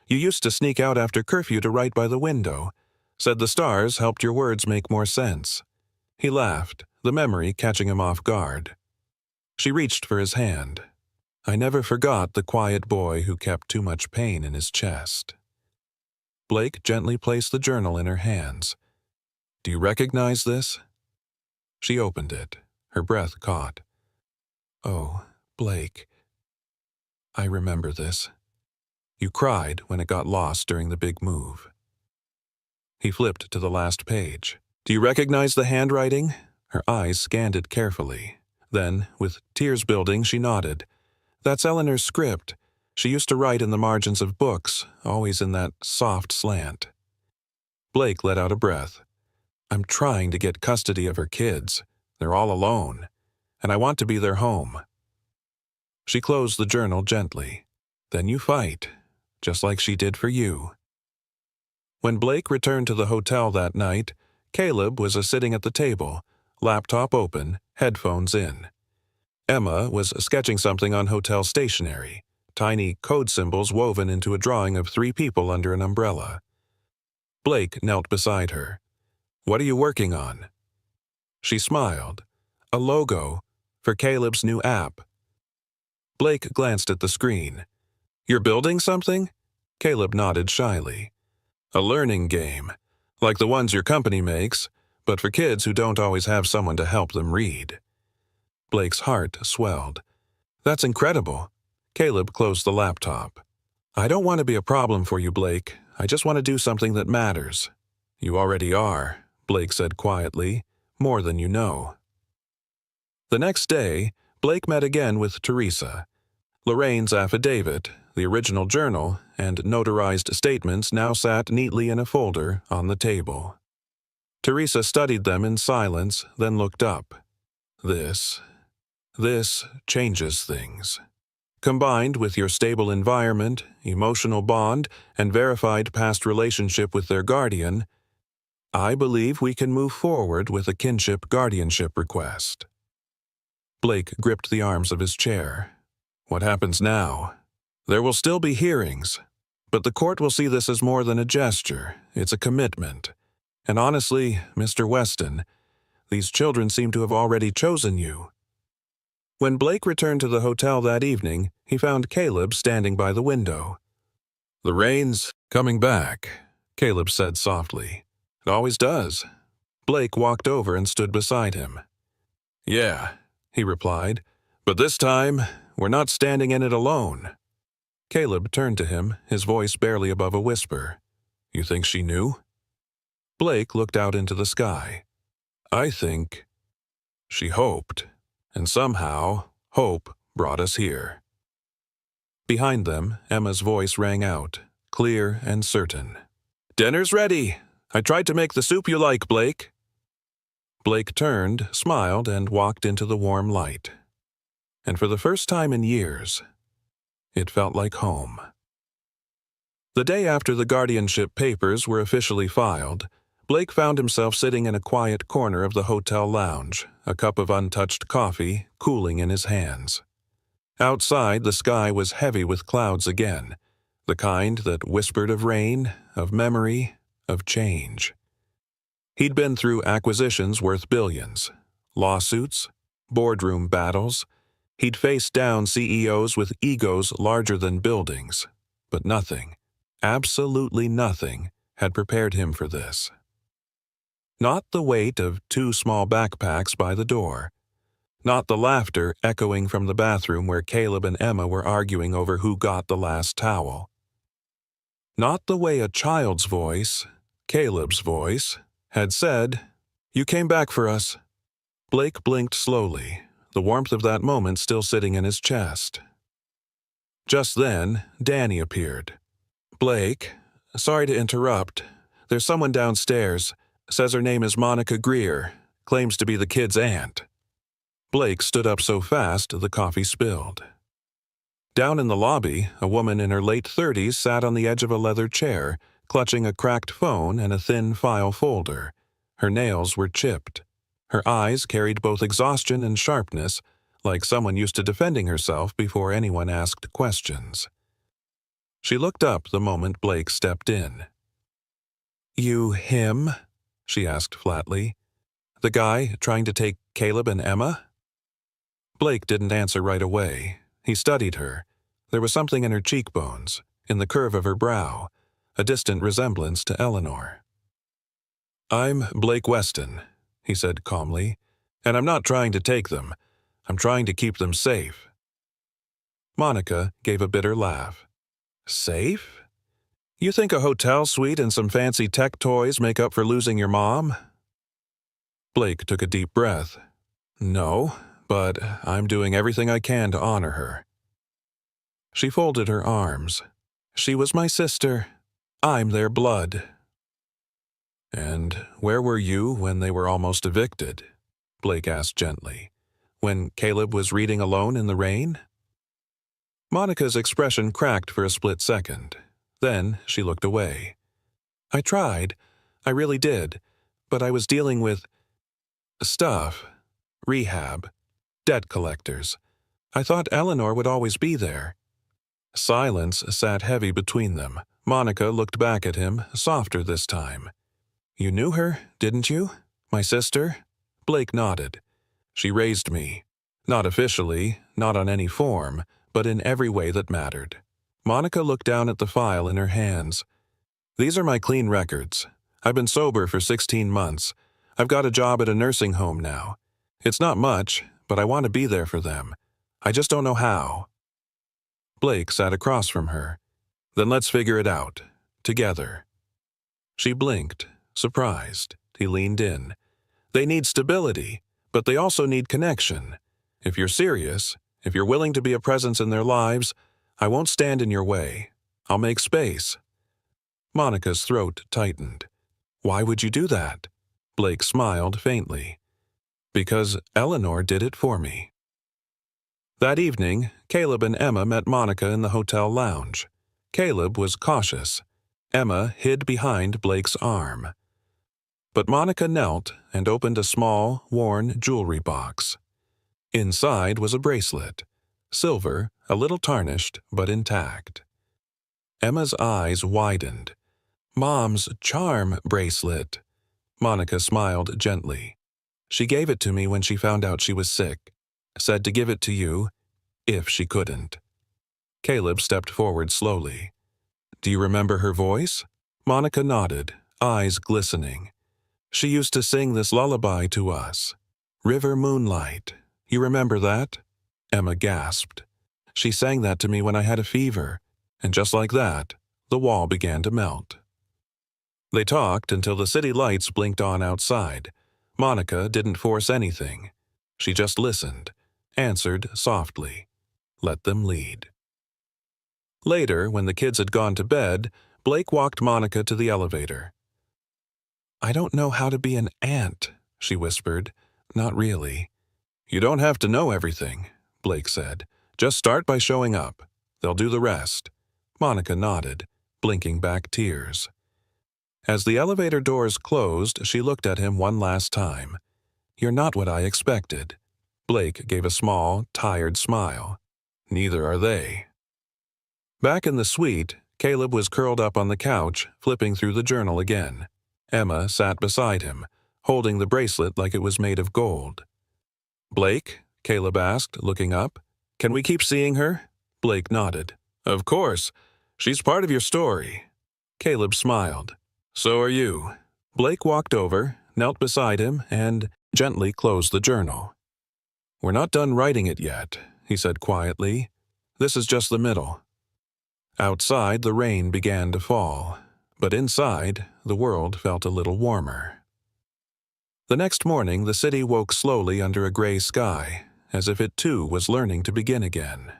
You used to sneak out after curfew to write by the window. Said the stars helped your words make more sense." He laughed, the memory catching him off guard. She reached for his hand. "I never forgot the quiet boy who kept too much pain in his chest." Blake gently placed the journal in her hands. "Do you recognize this?" She opened it, her breath caught. "Oh, Blake. I remember this. You cried when it got lost during the big move." He flipped to the last page. "Do you recognize the handwriting?" Her eyes scanned it carefully. Then, with tears building, she nodded. "That's Eleanor's script. She used to write in the margins of books, always in that soft slant." Blake let out a breath. "I'm trying to get custody of her kids. They're all alone. And I want to be their home." She closed the journal gently. "Then you fight, just like she did for you." When Blake returned to the hotel that night, Caleb was sitting at the table, laptop open, headphones in. Emma was sketching something on hotel stationery, tiny code symbols woven into a drawing of 3 people under an umbrella. Blake knelt beside her. "What are you working on?" She smiled. "A logo for Caleb's new app." Blake glanced at the screen. "You're building something?" Caleb nodded shyly. "A learning game, like the ones your company makes, but for kids who don't always have someone to help them read." Blake's heart swelled. "That's incredible." Caleb closed the laptop. "I don't want to be a problem for you, Blake. I just want to do something that matters." "You already are," Blake said quietly, "more than you know." The next day, Blake met again with Teresa. Lorraine's affidavit, the original journal, and notarized statements now sat neatly in a folder on the table. Teresa studied them in silence, then looked up. This changes things. Combined with your stable environment, emotional bond, and verified past relationship with their guardian, I believe we can move forward with a kinship guardianship request. Blake gripped the arms of his chair. "What happens now?" "There will still be hearings, but the court will see this as more than a gesture. It's a commitment. And honestly, Mr. Weston, these children seem to have already chosen you." When Blake returned to the hotel that evening, he found Caleb standing by the window. "The rain's coming back," Caleb said softly. "It always does." Blake walked over and stood beside him. "Yeah," he replied, "but this time, we're not standing in it alone." Caleb turned to him, his voice barely above a whisper. "You think she knew?" Blake looked out into the sky. "I think she hoped, and somehow, hope brought us here." Behind them, Emma's voice rang out, clear and certain. "Dinner's ready. I tried to make the soup you like, Blake." Blake turned, smiled, and walked into the warm light. And for the first time in years, it felt like home. The day after the guardianship papers were officially filed, Blake found himself sitting in a quiet corner of the hotel lounge, a cup of untouched coffee cooling in his hands. Outside, the sky was heavy with clouds again, the kind that whispered of rain, of memory, of change. He'd been through acquisitions worth billions, lawsuits, boardroom battles. He'd faced down CEOs with egos larger than buildings, but nothing, absolutely nothing, had prepared him for this. Not the weight of 2 small backpacks by the door. Not the laughter echoing from the bathroom where Caleb and Emma were arguing over who got the last towel. Not the way a child's voice, Caleb's voice, had said, "You came back for us." Blake blinked slowly, the warmth of that moment still sitting in his chest. Just then, Danny appeared. "Blake, sorry to interrupt. There's someone downstairs. Says her name is Monica Greer. Claims to be the kid's aunt. Blake stood up so fast the coffee spilled. Down in the lobby, a woman in her late 30s sat on the edge of a leather chair, clutching a cracked phone and a thin file folder. Her nails were chipped. Her eyes carried both exhaustion and sharpness, like someone used to defending herself before anyone asked questions. She looked up the moment Blake stepped in. "You him?" she asked flatly. "The guy trying to take Caleb and Emma?" Blake didn't answer right away. He studied her. There was something in her cheekbones, in the curve of her brow, a distant resemblance to Eleanor. "I'm Blake Weston," he said calmly, "and I'm not trying to take them. I'm trying to keep them safe." Monica gave a bitter laugh. "Safe? You think a hotel suite and some fancy tech toys make up for losing your mom?" Blake took a deep breath. "No, but I'm doing everything I can to honor her." She folded her arms. "She was my sister. I'm their blood." "And where were you when they were almost evicted?" Blake asked gently. "When Caleb was reading alone in the rain?" Monica's expression cracked for a split second. Then she looked away. "I tried. I really did. But I was dealing with stuff. Rehab. Debt collectors. I thought Eleanor would always be there." Silence sat heavy between them. Monica looked back at him, softer this time. "You knew her, didn't you? My sister?" Blake nodded. "She raised me. Not officially, not on any form, but in every way that mattered." Monica looked down at the file in her hands. "These are my clean records. I've been sober for 16 months. I've got a job at a nursing home now. It's not much, but I want to be there for them. I just don't know how." Blake sat across from her. "Then let's figure it out. Together." She blinked, surprised. He leaned in. "They need stability, but they also need connection. If you're serious, if you're willing to be a presence in their lives, I won't stand in your way. I'll make space." Monica's throat tightened. "Why would you do that?" Blake smiled faintly. "Because Eleanor did it for me." That evening, Caleb and Emma met Monica in the hotel lounge. Caleb was cautious. Emma hid behind Blake's arm. But Monica knelt and opened a small, worn jewelry box. Inside was a bracelet. Silver, a little tarnished, but intact. Emma's eyes widened. "Mom's charm bracelet." Monica smiled gently. "She gave it to me when she found out she was sick. Said to give it to you, if she couldn't." Caleb stepped forward slowly. "Do you remember her voice?" Monica nodded, eyes glistening. "She used to sing this lullaby to us. River Moonlight. You remember that?" Emma gasped. "She sang that to me when I had a fever, and just like that, the wall began to melt." They talked until the city lights blinked on outside. Monica didn't force anything. She just listened, answered softly, let them lead. Later, when the kids had gone to bed, Blake walked Monica to the elevator. "I don't know how to be an aunt," she whispered. "Not really." "You don't have to know everything," Blake said. "Just start by showing up. They'll do the rest." Monica nodded, blinking back tears. As the elevator doors closed, she looked at him one last time. "You're not what I expected." Blake gave a small, tired smile. "Neither are they." Back in the suite, Caleb was curled up on the couch, flipping through the journal again. Emma sat beside him, holding the bracelet like it was made of gold. "Blake?" Caleb asked, looking up. "Can we keep seeing her?" Blake nodded. "Of course. She's part of your story." Caleb smiled. "So are you." Blake walked over, knelt beside him, and gently closed the journal. "We're not done writing it yet," he said quietly. "This is just the middle." Outside, the rain began to fall, but inside, the world felt a little warmer. The next morning, the city woke slowly under a gray sky, as if it too was learning to begin again.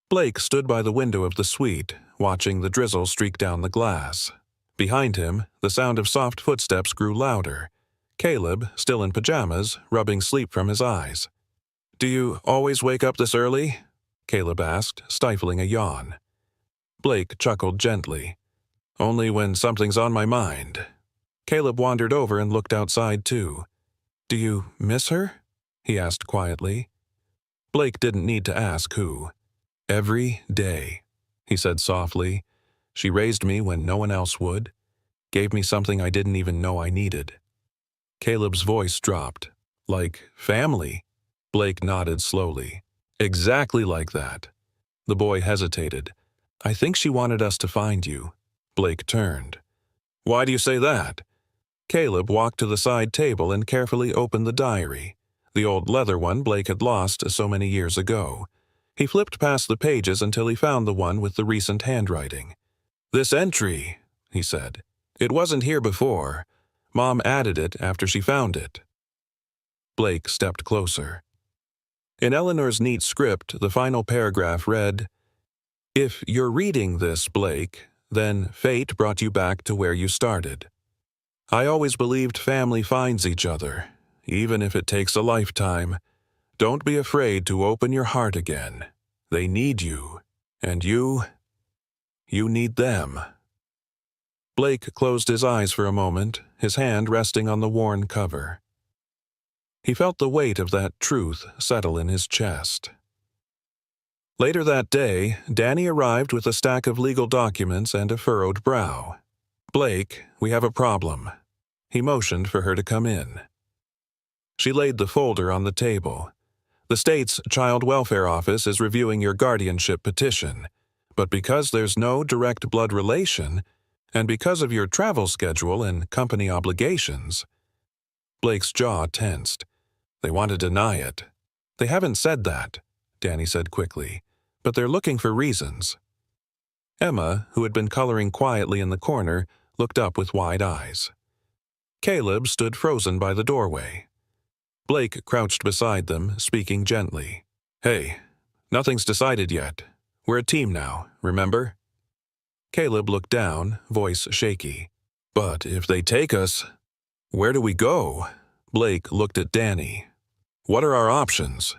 Blake stood by the window of the suite, watching the drizzle streak down the glass. Behind him, the sound of soft footsteps grew louder. Caleb, still in pajamas, rubbing sleep from his eyes. "Do you always wake up this early?" Caleb asked, stifling a yawn. Blake chuckled gently. "Only when something's on my mind." Caleb wandered over and looked outside too. "Do you miss her?" he asked quietly. Blake didn't need to ask who. "Every day," he said softly. "She raised me when no one else would. Gave me something I didn't even know I needed." Caleb's voice dropped. "Like family?" Blake nodded slowly. "Exactly like that." The boy hesitated. "I think she wanted us to find you." Blake turned. "Why do you say that?" Caleb walked to the side table and carefully opened the diary, the old leather one Blake had lost so many years ago. He flipped past the pages until he found the one with the recent handwriting. "This entry," he said. "It wasn't here before. Mom added it after she found it." Blake stepped closer. In Eleanor's neat script, the final paragraph read, "If you're reading this, Blake, then fate brought you back to where you started. I always believed family finds each other, even if it takes a lifetime. Don't be afraid to open your heart again. They need you, and you need them." Blake closed his eyes for a moment, his hand resting on the worn cover. He felt the weight of that truth settle in his chest. Later that day, Danny arrived with a stack of legal documents and a furrowed brow. "Blake, we have a problem." He motioned for her to come in. She laid the folder on the table. "The state's Child Welfare Office is reviewing your guardianship petition, but because there's no direct blood relation, and because of your travel schedule and company obligations." Blake's jaw tensed. "They want to deny it." "They haven't said that," Danny said quickly, "but they're looking for reasons." Emma, who had been coloring quietly in the corner, looked up with wide eyes. Caleb stood frozen by the doorway. Blake crouched beside them, speaking gently. "Hey, nothing's decided yet. We're a team now, remember?" Caleb looked down, voice shaky. "But if they take us, where do we go?" Blake looked at Danny. "What are our options?"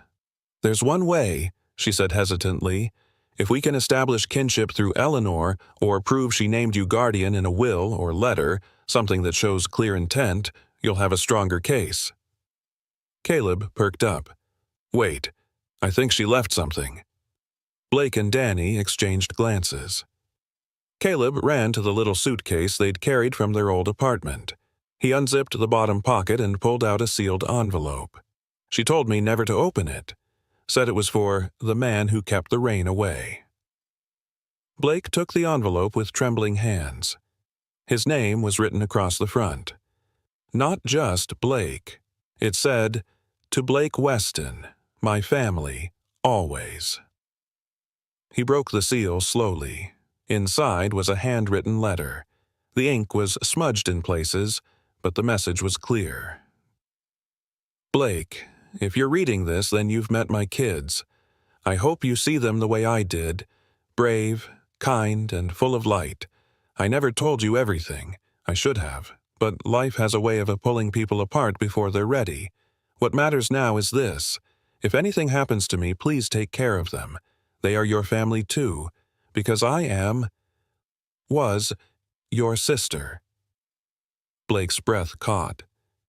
"There's one way," she said hesitantly. "If we can establish kinship through Eleanor, or prove she named you guardian in a will or letter, something that shows clear intent, you'll have a stronger case." Caleb perked up. "Wait, I think she left something." Blake and Danny exchanged glances. Caleb ran to the little suitcase they'd carried from their old apartment. He unzipped the bottom pocket and pulled out a sealed envelope. "She told me never to open it. Said it was for the man who kept the rain away." Blake took the envelope with trembling hands. His name was written across the front. Not just Blake. It said, "To Blake Weston, my family, always." He broke the seal slowly. Inside was a handwritten letter. The ink was smudged in places, but the message was clear. "Blake, if you're reading this, then you've met my kids. I hope you see them the way I did. Brave, kind, and full of light. I never told you everything. I should have. But life has a way of pulling people apart before they're ready. What matters now is this. If anything happens to me, please take care of them. They are your family too, because I was your sister." Blake's breath caught.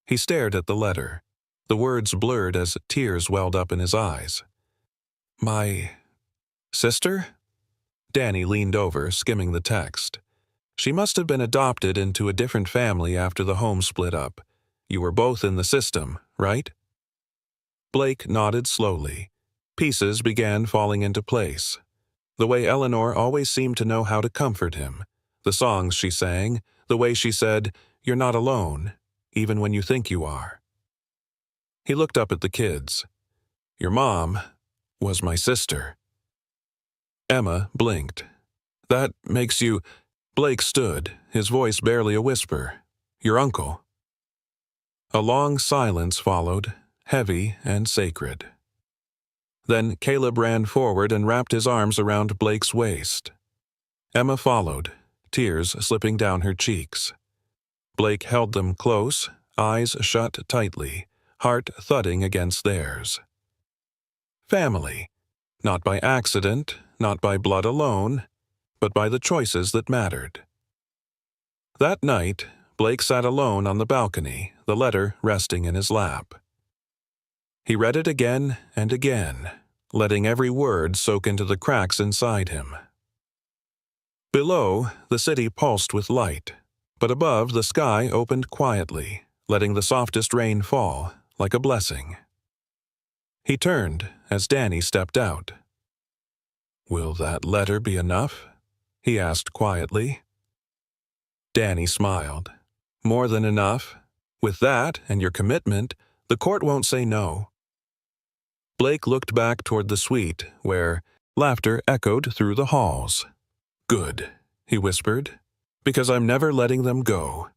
He stared at the letter. The words blurred as tears welled up in his eyes. "My sister?" Danny leaned over, skimming the text. "She must have been adopted into a different family after the home split up. You were both in the system, right?" Blake nodded slowly. Pieces began falling into place. The way Eleanor always seemed to know how to comfort him. The songs she sang, the way she said, "You're not alone, even when you think you are." He looked up at the kids. "Your mom was my sister." Emma blinked. "That makes you—" Blake stood, his voice barely a whisper. "Your uncle." A long silence followed, heavy and sacred. Then Caleb ran forward and wrapped his arms around Blake's waist. Emma followed, tears slipping down her cheeks. Blake held them close, eyes shut tightly, heart thudding against theirs. Family. Not by accident, not by blood alone, but by the choices that mattered. That night, Blake sat alone on the balcony, the letter resting in his lap. He read it again and again, letting every word soak into the cracks inside him. Below, the city pulsed with light, but above the sky opened quietly, letting the softest rain fall, like a blessing. He turned as Danny stepped out. "Will that letter be enough?" he asked quietly. Danny smiled. "More than enough. With that and your commitment, the court won't say no." Blake looked back toward the suite, where laughter echoed through the halls. "Good," he whispered, "because I'm never letting them go."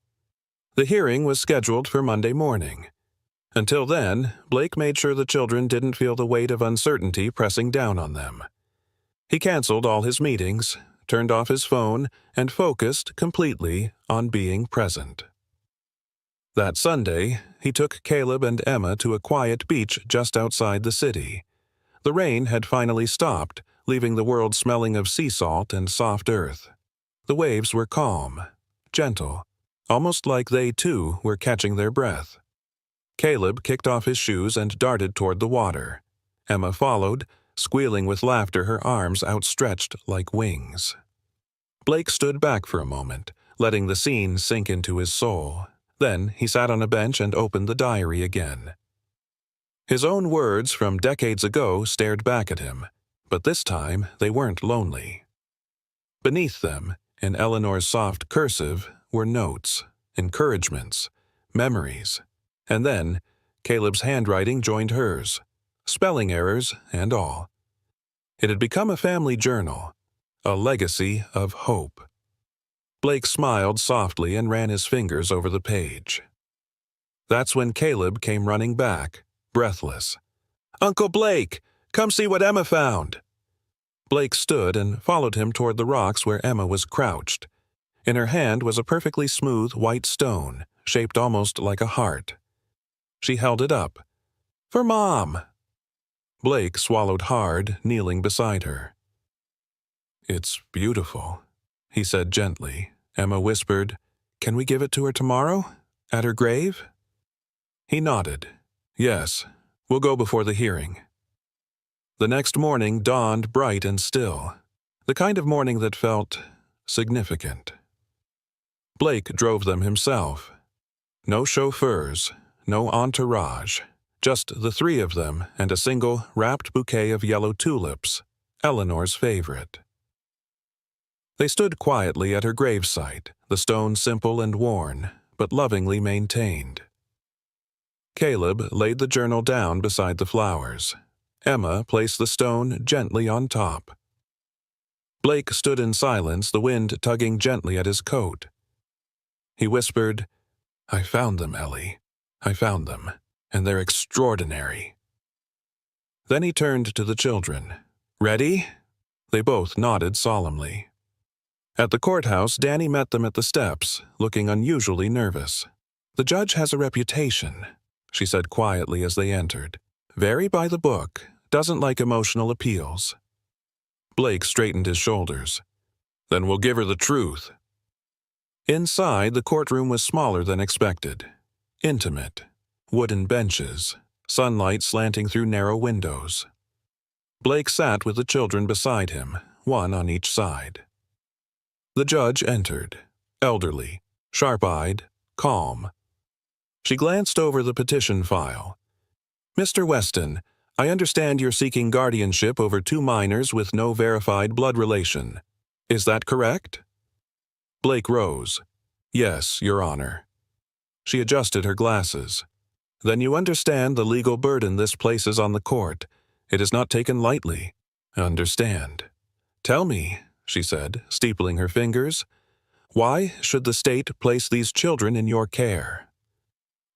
The hearing was scheduled for Monday morning. Until then, Blake made sure the children didn't feel the weight of uncertainty pressing down on them. He canceled all his meetings, turned off his phone, and focused completely on being present. That Sunday, he took Caleb and Emma to a quiet beach just outside the city. The rain had finally stopped, leaving the world smelling of sea salt and soft earth. The waves were calm, gentle, almost like they too were catching their breath. Caleb kicked off his shoes and darted toward the water. Emma followed, squealing with laughter, her arms outstretched like wings. Blake stood back for a moment, letting the scene sink into his soul. Then he sat on a bench and opened the diary again. His own words from decades ago stared back at him, but this time they weren't lonely. Beneath them, in Eleanor's soft cursive, were notes, encouragements, memories. And then, Caleb's handwriting joined hers, spelling errors and all. It had become a family journal, a legacy of hope. Blake smiled softly and ran his fingers over the page. That's when Caleb came running back, breathless. "Uncle Blake, come see what Emma found!" Blake stood and followed him toward the rocks where Emma was crouched. In her hand was a perfectly smooth white stone, shaped almost like a heart. She held it up. "For Mom!" Blake swallowed hard, kneeling beside her. "It's beautiful," he said gently. Emma whispered, "Can we give it to her tomorrow? At her grave?" He nodded. "Yes, we'll go before the hearing." The next morning dawned bright and still, the kind of morning that felt significant. Blake drove them himself. No chauffeurs, no entourage, just the three of them and a single wrapped bouquet of yellow tulips, Eleanor's favorite. They stood quietly at her gravesite, the stone simple and worn, but lovingly maintained. Caleb laid the journal down beside the flowers. Emma placed the stone gently on top. Blake stood in silence, the wind tugging gently at his coat. He whispered, "I found them, Ellie. I found them, and they're extraordinary." Then he turned to the children. "Ready?" They both nodded solemnly. At the courthouse, Danny met them at the steps, looking unusually nervous. "The judge has a reputation," she said quietly as they entered. "Very by the book, doesn't like emotional appeals." Blake straightened his shoulders. "Then we'll give her the truth." Inside, the courtroom was smaller than expected. Intimate. Wooden benches. Sunlight slanting through narrow windows. Blake sat with the children beside him, one on each side. The judge entered, elderly, sharp-eyed, calm. She glanced over the petition file. "Mr. Weston, I understand you're seeking guardianship over 2 minors with no verified blood relation. Is that correct?" Blake rose. "Yes, Your Honor." She adjusted her glasses. "Then you understand the legal burden this places on the court. It is not taken lightly. Understand. Tell me," she said, steepling her fingers, "why should the state place these children in your care?"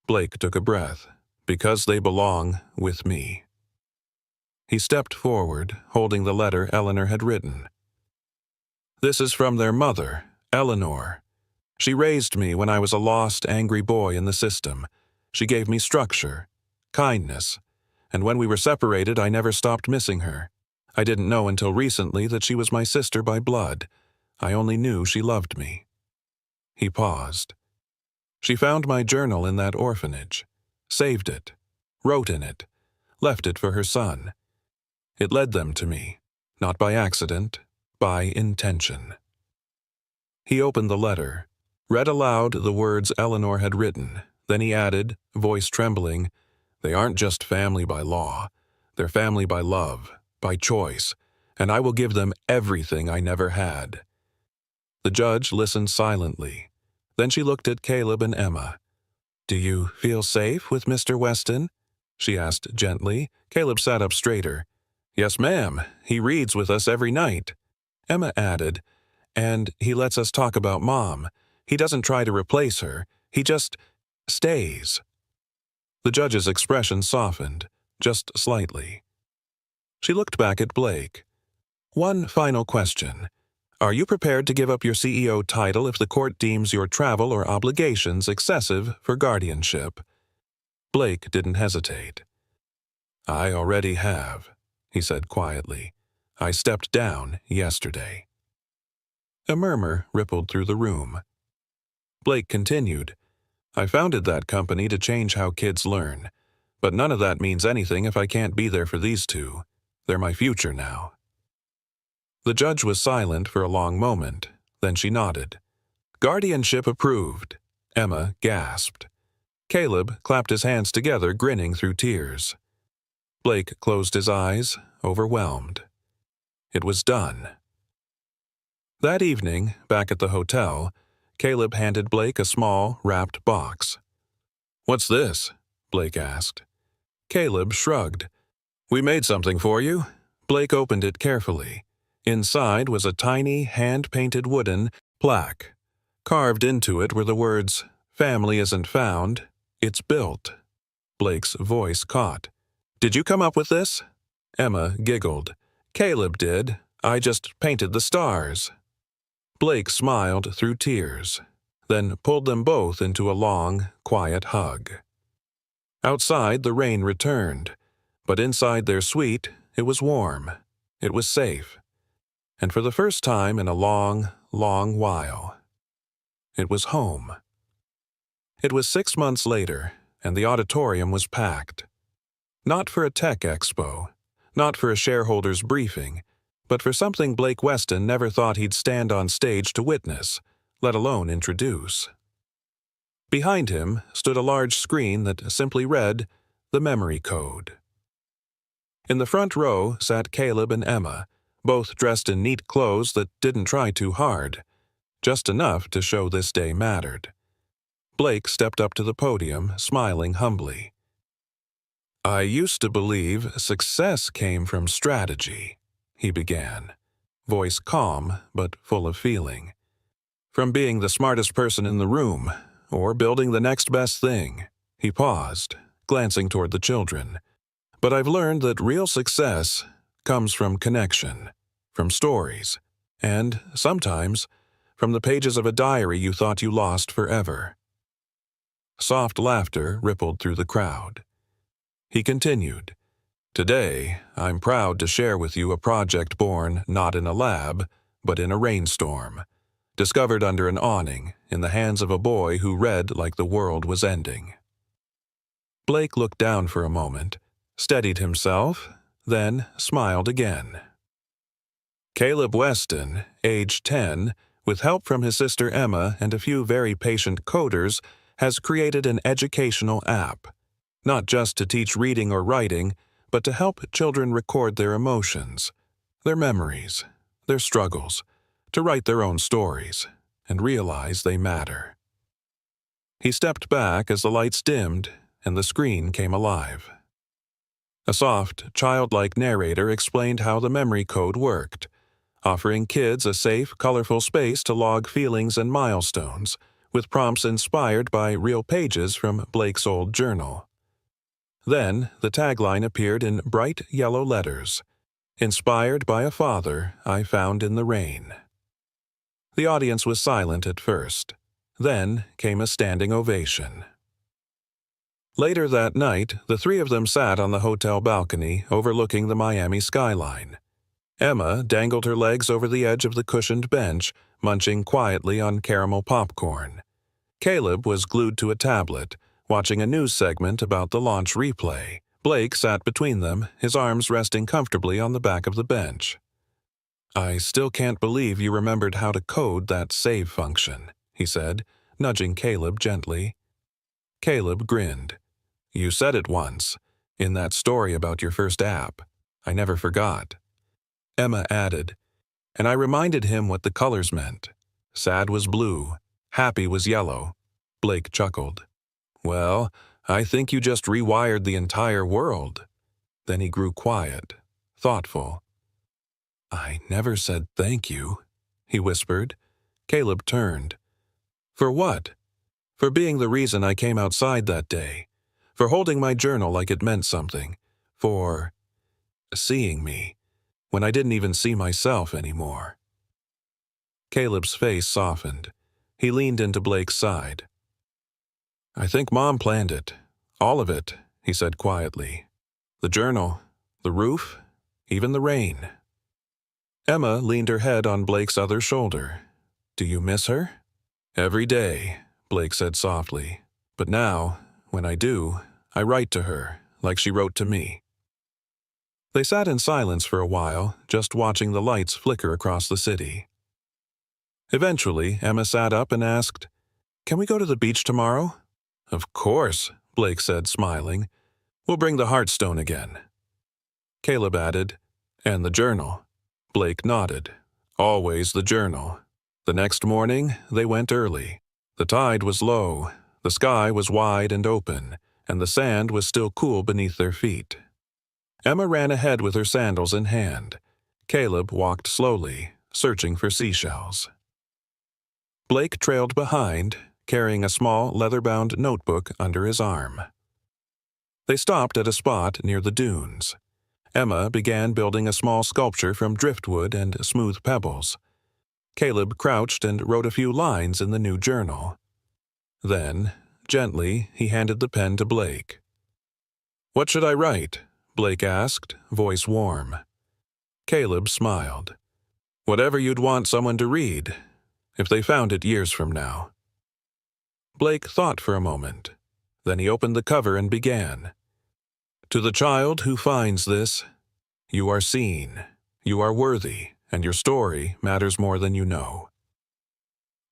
Blake took a breath. "Because they belong with me." He stepped forward, holding the letter Eleanor had written. "This is from their mother, Eleanor. She raised me when I was a lost, angry boy in the system. She gave me structure, kindness, and when we were separated, I never stopped missing her. I didn't know until recently that she was my sister by blood. I only knew she loved me." He paused. "She found my journal in that orphanage, saved it, wrote in it, left it for her son. It led them to me, not by accident, by intention." He opened the letter, read aloud the words Eleanor had written, then he added, voice trembling, "They aren't just family by law. They're family by love, by choice, and I will give them everything I never had." The judge listened silently. Then she looked at Caleb and Emma. "Do you feel safe with Mr. Weston?" she asked gently. Caleb sat up straighter. "Yes, ma'am. He reads with us every night." Emma added, "And he lets us talk about Mom. He doesn't try to replace her. He just stays." The judge's expression softened, just slightly. She looked back at Blake. "One final question. Are you prepared to give up your CEO title if the court deems your travel or obligations excessive for guardianship?" Blake didn't hesitate. "I already have," he said quietly. "I stepped down yesterday." A murmur rippled through the room. Blake continued, "I founded that company to change how kids learn, but none of that means anything if I can't be there for these two. They're my future now." The judge was silent for a long moment, then she nodded. "Guardianship approved." Emma gasped. Caleb clapped his hands together, grinning through tears. Blake closed his eyes, overwhelmed. It was done. That evening, back at the hotel, Caleb handed Blake a small, wrapped box. "What's this?" Blake asked. Caleb shrugged. "We made something for you." Blake opened it carefully. Inside was a tiny, hand-painted wooden plaque. Carved into it were the words, "Family isn't found, it's built." Blake's voice caught. "Did you come up with this?" Emma giggled. "Caleb did. I just painted the stars." Blake smiled through tears, then pulled them both into a long, quiet hug. Outside, the rain returned, but inside their suite, it was warm. It was safe. And for the first time in a long, long while, it was home. It was 6 months later, and the auditorium was packed. Not for a tech expo, not for a shareholders' briefing, but for something Blake Weston never thought he'd stand on stage to witness, let alone introduce. Behind him stood a large screen that simply read, "The Memory Code." In the front row sat Caleb and Emma, both dressed in neat clothes that didn't try too hard, just enough to show this day mattered. Blake stepped up to the podium, smiling humbly. "I used to believe success came from strategy," he began, voice calm but full of feeling. "From being the smartest person in the room, or building the next best thing." He paused, glancing toward the children. "But I've learned that real success comes from connection, from stories, and, sometimes, from the pages of a diary you thought you lost forever." Soft laughter rippled through the crowd. He continued, "Today, I'm proud to share with you a project born not in a lab, but in a rainstorm, discovered under an awning in the hands of a boy who read like the world was ending." Blake looked down for a moment, steadied himself, then smiled again. Caleb Weston, age 10, with help from his sister Emma and a few very patient coders, has created an educational app, not just to teach reading or writing, but to help children record their emotions, their memories, their struggles, to write their own stories, and realize they matter. He stepped back as the lights dimmed and the screen came alive. A soft, childlike narrator explained how the memory code worked, offering kids a safe, colorful space to log feelings and milestones, with prompts inspired by real pages from Blake's old journal. Then, the tagline appeared in bright yellow letters, "Inspired by a father I found in the rain." The audience was silent at first. Then came a standing ovation. Later that night, the three of them sat on the hotel balcony overlooking the Miami skyline. Emma dangled her legs over the edge of the cushioned bench, munching quietly on caramel popcorn. Caleb was glued to a tablet, watching a news segment about the launch replay. Blake sat between them, his arms resting comfortably on the back of the bench. "I still can't believe you remembered how to code that save function," he said, nudging Caleb gently. Caleb grinned. "You said it once, in that story about your first app. I never forgot." Emma added, "And I reminded him what the colors meant. Sad was blue, happy was yellow." Blake chuckled. "Well, I think you just rewired the entire world." Then he grew quiet, thoughtful. "I never said thank you," he whispered. Caleb turned. "For what?" "For being the reason I came outside that day. For holding my journal like it meant something. For seeing me, when I didn't even see myself anymore." Caleb's face softened. He leaned into Blake's side. "I think Mom planned it. All of it," he said quietly. "The journal, the roof, even the rain." Emma leaned her head on Blake's other shoulder. "Do you miss her?" "Every day," Blake said softly. "But now, when I do, I write to her, like she wrote to me." They sat in silence for a while, just watching the lights flicker across the city. Eventually, Emma sat up and asked, "Can we go to the beach tomorrow?" "Of course," Blake said, smiling. "We'll bring the Heartstone again." Caleb added, "And the journal." Blake nodded. Always the journal. The next morning, they went early. The tide was low, the sky was wide and open, and the sand was still cool beneath their feet. Emma ran ahead with her sandals in hand. Caleb walked slowly, searching for seashells. Blake trailed behind, carrying a small leather-bound notebook under his arm. They stopped at a spot near the dunes. Emma began building a small sculpture from driftwood and smooth pebbles. Caleb crouched and wrote a few lines in the new journal. Then, gently, he handed the pen to Blake. "What should I write?" Blake asked, voice warm. Caleb smiled. "Whatever you'd want someone to read, if they found it years from now." Blake thought for a moment. Then he opened the cover and began. "To the child who finds this, you are seen, you are worthy, and your story matters more than you know."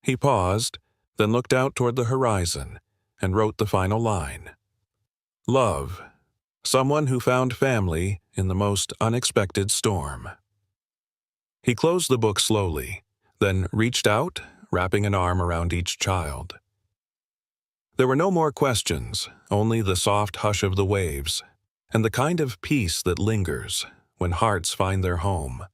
He paused, then looked out toward the horizon and wrote the final line. "Love, someone who found family in the most unexpected storm." He closed the book slowly, then reached out, wrapping an arm around each child. There were no more questions, only the soft hush of the waves, and the kind of peace that lingers when hearts find their home.